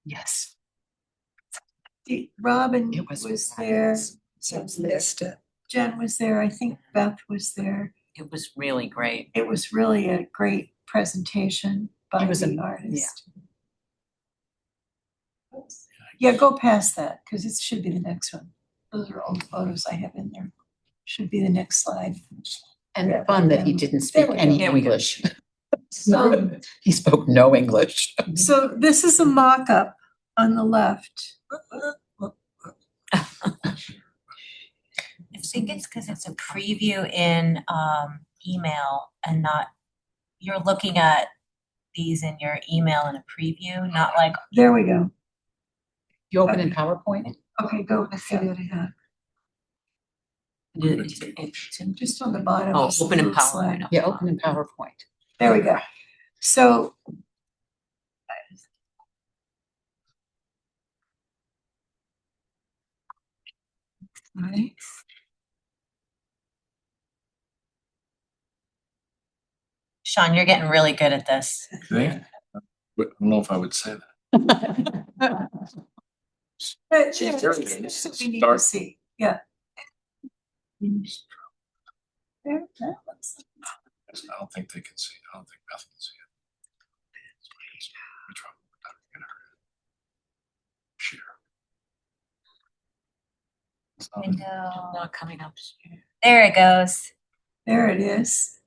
J: Yes.
A: Robin
J: It was
A: was there,
J: So missed it.
A: Jen was there, I think Beth was there.
B: It was really great.
A: It was really a great presentation by
J: It was
A: the
J: an-
A: artist. Yeah, go past that, because it should be the next one. Those are all the photos I have in there. Should be the next slide.
H: And
A: Yeah,
H: fun that he
A: yeah.
H: didn't
A: There
H: speak
A: we go.
H: any
B: There we go.
H: English.
A: So,
H: He spoke no English.
A: so this is a mock-up on the left.
F: I think it's because it's a preview in email and not, you're looking at these in your email in a preview, not like.
A: There we go.
H: You open in PowerPoint?
A: Okay, go. Let's see what I have. Just on the bottom.
B: Oh,
A: of the
B: open in
A: little slide.
B: PowerPoint.
H: Yeah, open in PowerPoint.
A: There we go. So. Right.
F: Sean, you're getting really good at this.
D: Okay. But I don't know if I would say that.
A: But yeah,
D: There it
A: this
D: is.
A: is what we need to
D: Start.
A: see, yeah. There, that looks like-
D: I don't think they can see. I don't think Beth can see it. Which one? Get her. Share. It's not-
F: Window.
B: Not coming up.
F: There it goes.
A: There it is.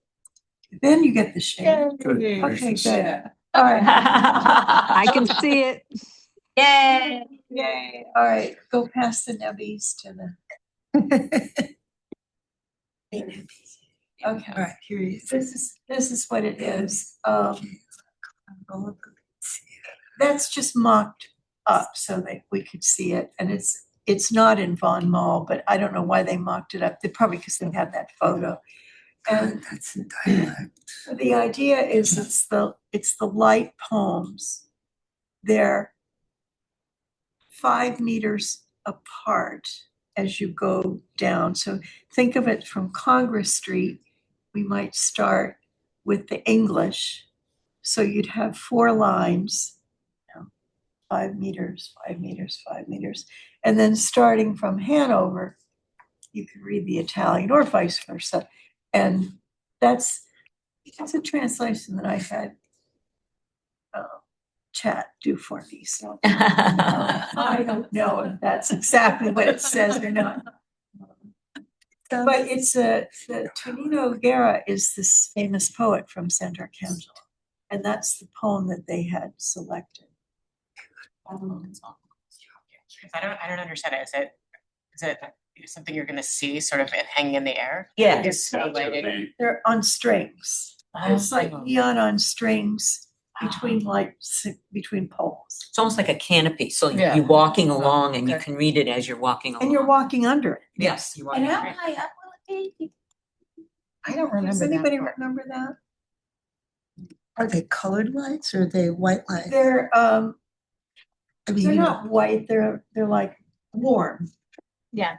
A: Then you get the share.
D: Good
A: Okay,
D: gracious.
A: good. All right.
M: I can see it.
F: Yay.
A: Yay, all right, go past the nebbies to the. Okay, all right, here you, this is what it is. That's just mocked up so that we could see it, and it's not in Von Mall, but I don't know why they mocked it up. They probably because they have that photo. And that's the dialect. The idea is it's the light poems. They're 5 meters apart as you go down. So think of it from Congress Street. We might start with the English. So you'd have 4 lines, 5 meters, 5 meters, 5 meters. And then starting from Hanover, you can read the Italian or vice versa. And that's a translation that I had chat do for me. So I don't know if that's exactly what it says or not. But it's the Tonino Guerra is this famous poet from Sant'Arcangelo. And that's the poem that they had selected.
I: I don't understand it. Is it something you're gonna see sort of hanging in the air?
A: Yeah.
I: It's so like.
A: They're on strings. It's like neon on strings between between poles.
B: It's almost like a canopy, so
H: Yeah.
B: you're walking along and you
H: Okay.
B: can read it as you're walking along.
A: And you're walking under it.
B: Yes, you're
A: And
B: walking.
A: how high up will it be?
H: I don't
A: Does
H: remember that.
A: anybody
H: part.
A: remember that?
G: Are they colored lights or are they white lights?
A: They're
G: I mean,
A: they're
G: you know,
A: not white, they're like warm.
F: Yeah.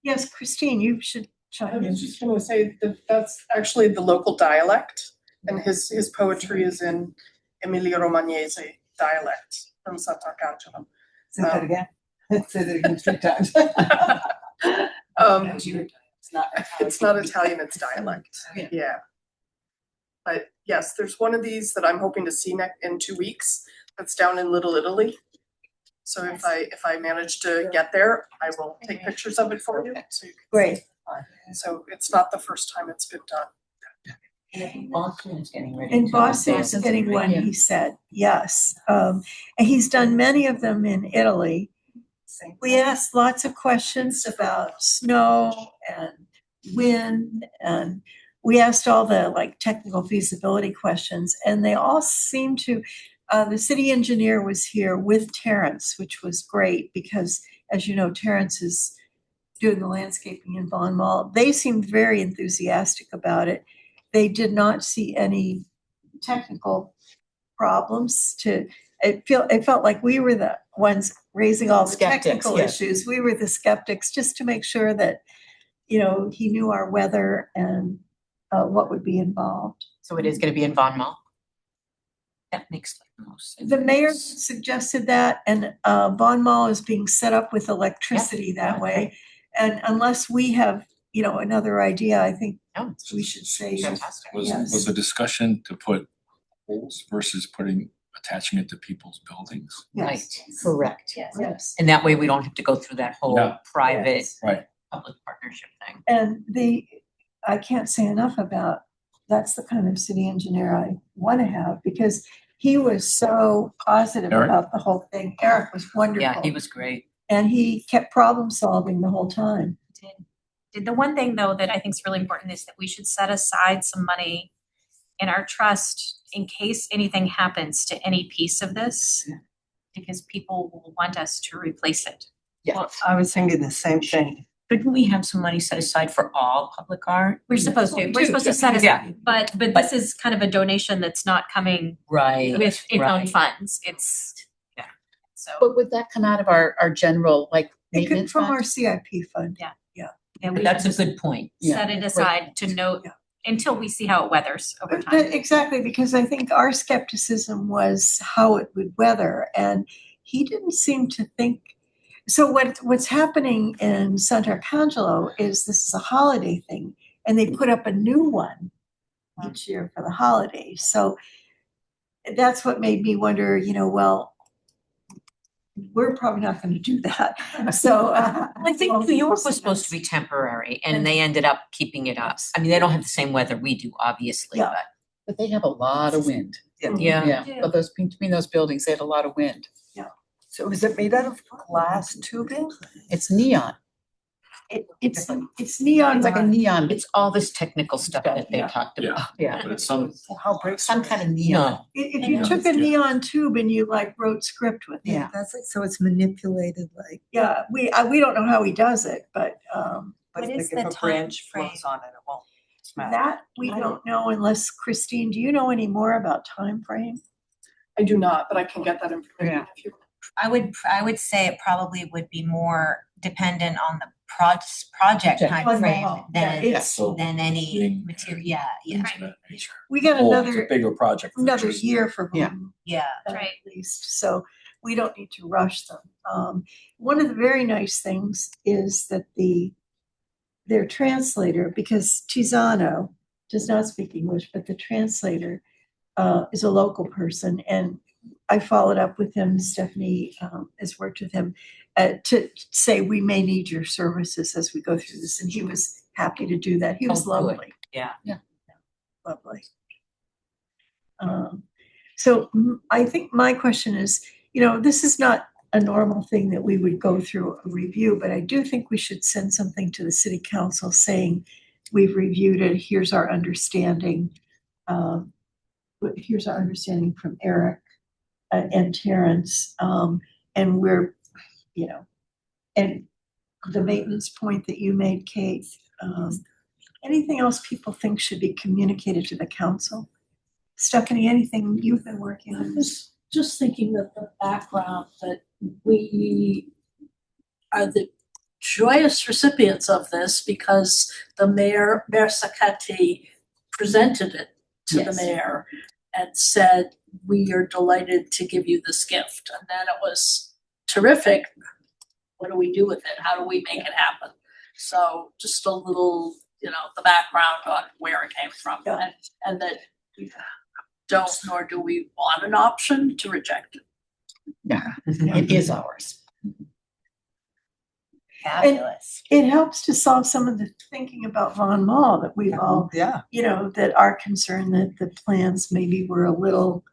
A: Yes, Christine, you should
N: I
A: chime in.
N: was just gonna say that that's actually the local dialect, and his poetry is in Emilia Romagnese dialect from Sant'Arcangelo.
E: Say that again. Say that again 3 times.
N: It's not Italian, it's dialect, yeah. But yes, there's one of these that I'm hoping to see in 2 weeks, that's down in Little Italy. So if I manage to get there, I will take pictures of it for you, so you can.
A: Great.
N: So it's not the first time it's been done.
B: Boston is getting ready.
A: And
B: to-
A: Boston is getting one, he said, yes. And he's done many of them in Italy. We asked lots of questions about snow and wind, and we asked all the like technical feasibility questions, and they all seem to, the city engineer was here with Terrence, which was great because, as you know, Terrence is doing the landscaping in Von Mall. They seemed very enthusiastic about it. They did not see any technical problems it felt like we were the ones raising all the
H: Skeptics,
A: technical
H: yeah.
A: issues. We were the skeptics just to make sure that, he knew our weather and what would be involved.
I: So it is gonna be in Von Mall?
B: That makes the most sense.
A: The mayor suggested that, and Von Mall is being set up with electricity that way. And unless we have, another idea, I think
I: No.
A: we should say,
I: Fantastic.
D: Was
A: Yes.
D: the discussion to put poles versus putting a attaching it to people's buildings.
B: Right,
A: Yes.
B: correct.
A: Yes.
B: And that way we don't have to go through that whole
D: Yeah.
B: private,
A: Yes.
D: Right.
B: public partnership thing.
A: And I can't say enough about, that's the kind of city engineer I want to have, because he was so positive
D: Eric?
A: about the whole thing. Eric was wonderful.
B: Yeah, he was great.
A: And he kept problem solving the whole time.
F: The one thing though that I think is really important is that we should set aside some money in our trust in case anything happens to any piece of this, because people will want us to replace it.
E: Well, I was thinking the same thing.
B: Couldn't we have some money set aside for all public art?
F: We're supposed to set
B: Yeah.
F: aside, but this is kind of a donation that's not coming
B: Right.
F: with its own
B: right.
F: funds. It's, yeah, so.
H: But would that come out of our general like
A: It could
H: maintenance
A: from
H: fund?
A: our CIP fund.
F: Yeah,
B: But
F: we
B: that's
F: should
B: a
F: just
B: good point.
F: set it aside to note
A: Yeah.
F: until we see how it weathers over
A: But
F: time.
A: exactly, because I think our skepticism was how it would weather, and he didn't seem to think. So what's happening in Sant'Arcangelo is this is a holiday thing, and they put up a new one each year for the holidays. So that's what made me wonder, well, we're probably not going to do that. So
B: I think New York was supposed to be temporary and they ended up keeping it up. I mean, they don't have the same weather we do, obviously,
A: Yeah.
H: But they have a lot of wind.
B: Yeah.
H: But between those buildings, they had a lot of wind.
E: So is it made out of glass tubing?
H: It's neon.
A: it's neon.
H: It's like a neon.
B: It's all this technical stuff that they
A: Yeah.
B: talked
D: Yeah.
B: about.
H: Yeah.
D: But it's some,
E: How bright?
H: Some kind of neon.
B: No,
A: If you took a neon tube and you like wrote script with it.
H: Yeah.
G: That's like, so it's manipulated like.
A: Yeah, we don't know how he does it, but
E: But
F: What
E: like
F: is
E: if
F: the
E: a branch
F: time
E: floats on it, it won't smash.
A: that we don't know unless, Christine, do you know any more about time frame?
N: I do not, but I can get that information if you.
O: I would say it probably would be more dependent on the project
H: Project.
O: timeframe
A: Yeah,
O: than
A: it's,
O: than any material, yeah.
A: we got
D: oh, it's a
A: another
D: bigger project.
A: another year for
H: Yeah.
A: them.
O: Yeah.
F: Right.
A: At least, so we don't need to rush them. One of the very nice things is that their translator, because Tisano does not speak English, but the translator is a local person, and I followed up with him. Stephanie has worked with him to say we may need your services as we go through this, and he was happy to do that. He was
B: Oh, good.
A: lovely.
B: Yeah.
A: Lovely. So I think my question is, this is not a normal thing that we would go through a review, but I do think we should send something to the city council saying, we've reviewed it, here's our understanding. Here's our understanding from Eric and Terrence, and we're, and the maintenance point that you made, Kate, anything else people think should be communicated to the council? Stephanie, anything you've been working on?
P: Just thinking that the background that we are the joyous recipients of this because the Mayor Sacchetti presented it to the
A: Yes.
P: mayor and said, we are delighted to give you this gift. And then it was terrific. What do we do with it? How do we make it happen? So just a little, the background on where it came from,
A: Yeah.
P: and that we don't, nor do we want an option to reject it.
H: Yeah, it is ours.
O: Fabulous.
A: It helps to solve some of the thinking about Von Mall that we've all,
E: Yeah.
A: that are concerned that the plans maybe were a little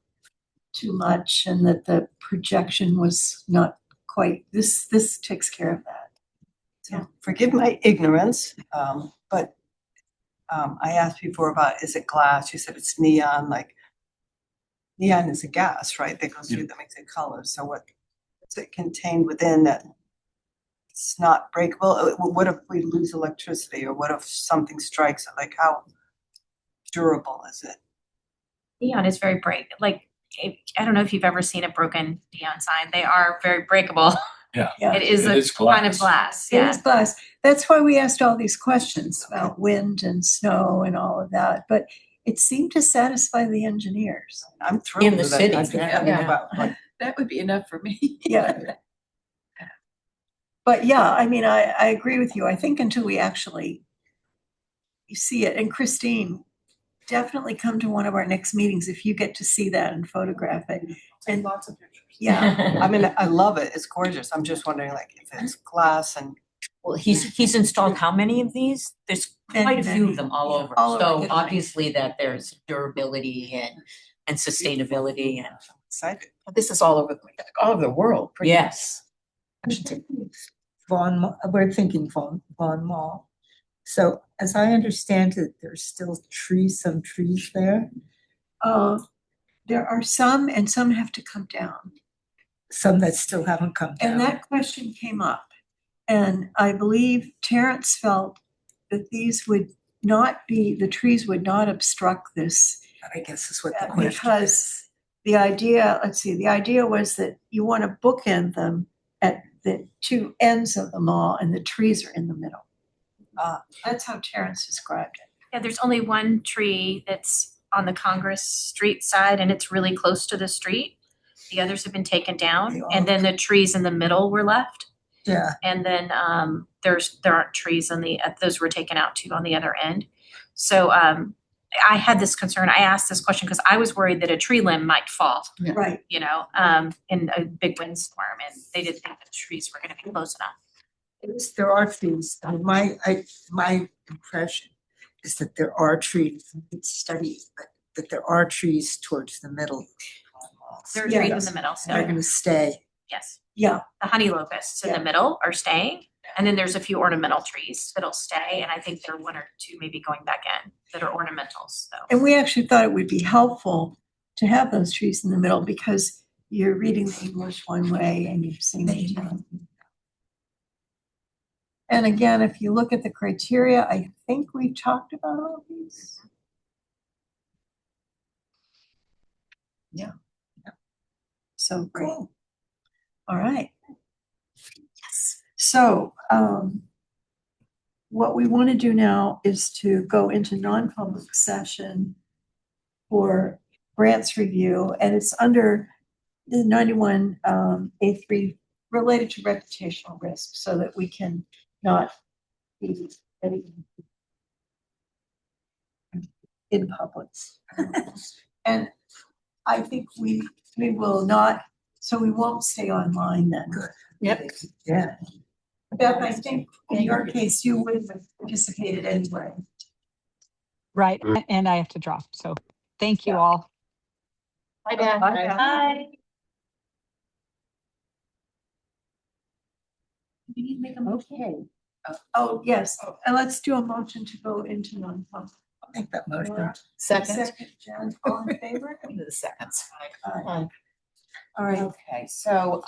A: too much and that the projection was not quite, this takes care of that.
E: So forgive my ignorance, but I asked before about, is it glass? You said it's neon, like neon is a gas, right? That goes through that makes it color. So what's it contained within that it's not breakable? What if we lose electricity, or what if something strikes it? Like how durable is it?
F: Neon is very break, I don't know if you've ever seen a broken neon sign. They are very breakable.
D: Yeah.
A: Yeah.
F: It is
D: It
F: a
D: is
F: kind of
D: glass.
F: glass,
A: It
F: yeah.
A: is glass. That's why we asked all these questions about wind and snow and all of that, but it seemed to satisfy the engineers.
E: I'm thrilled
B: In the
E: with it.
B: city,
E: I'm just
B: yeah.
E: thinking about, like,
P: That would be enough for me.
A: Yeah. But yeah, I mean, I agree with you. I think until we actually see it, and Christine definitely come to one of our next meetings if you get to see that and photograph it.
N: And lots of pictures.
A: Yeah,
E: I mean, I love it. It's gorgeous. I'm just wondering like if it's glass and
B: Well, he's installed how many of these? There's quite a few of them all over.
A: all over
B: So
A: Italy.
B: obviously that there's durability and sustainability and
E: excited.
H: This is all over the world. pretty much.
B: yes.
G: We're thinking Vaughan Mall. So as I understand it, there's still some trees there,
A: There are some and some have to come down.
G: some that still haven't come down.
A: And that question came up. And I believe Terrence felt that these would not be, the trees would not obstruct this.
G: I guess is what the question is.
A: Because the idea, the idea was that you want to bookend them at the two ends of the mall and the trees are in the middle. That's how Terrence described it.
F: Yeah, there's only one tree that's on the Congress Street side and it's really close to the street. The others have been taken down and then the trees in the middle were left.
G: Yeah.
F: And then there aren't trees those were taken out too on the other end. So I had this concern. I asked this question because I was worried that a tree limb might fall,
H: Yeah.
A: Right.
F: in a big windstorm, and they didn't think the trees were going to be close enough.
G: There are trees. I mean, my impression is that there are trees. It's studies, but that there are trees towards the middle.
F: There are
A: Yeah,
F: trees
A: yes.
F: in the middle,
G: They're
F: so
G: gonna stay.
F: yes.
A: Yeah,
F: The honey locusts in the middle are staying, and then there's a few ornamental trees that'll stay, and I think there are one or two maybe going back in that are ornamentals, so.
A: and we actually thought it would be helpful to have those trees in the middle because you're reading the English one way and you're seeing the town. And again, if you look at the criteria, I think we talked about all these.
G: Yeah.
A: So great. All right. Yes. So, what we want to do now is to go into non-public session for grants review, and it's under the 91 A3 related to reputational risk, so that we can not be in public. And I think we will not, so we won't stay online then.
G: Good.
H: Yep.
G: Yeah.
A: Beth, I think in your case, you would have participated anyway.
M: Right, and I have to drop, so thank you all.
H: Bye, Dad.
F: Bye.
A: You need to make a motion. Oh, yes, and let's do a motion to go into non-public.
G: I'll make that motion.
H: Second.
A: Jen, all in favor?
J: The seconds.
A: Aye. All right.
J: Okay, so,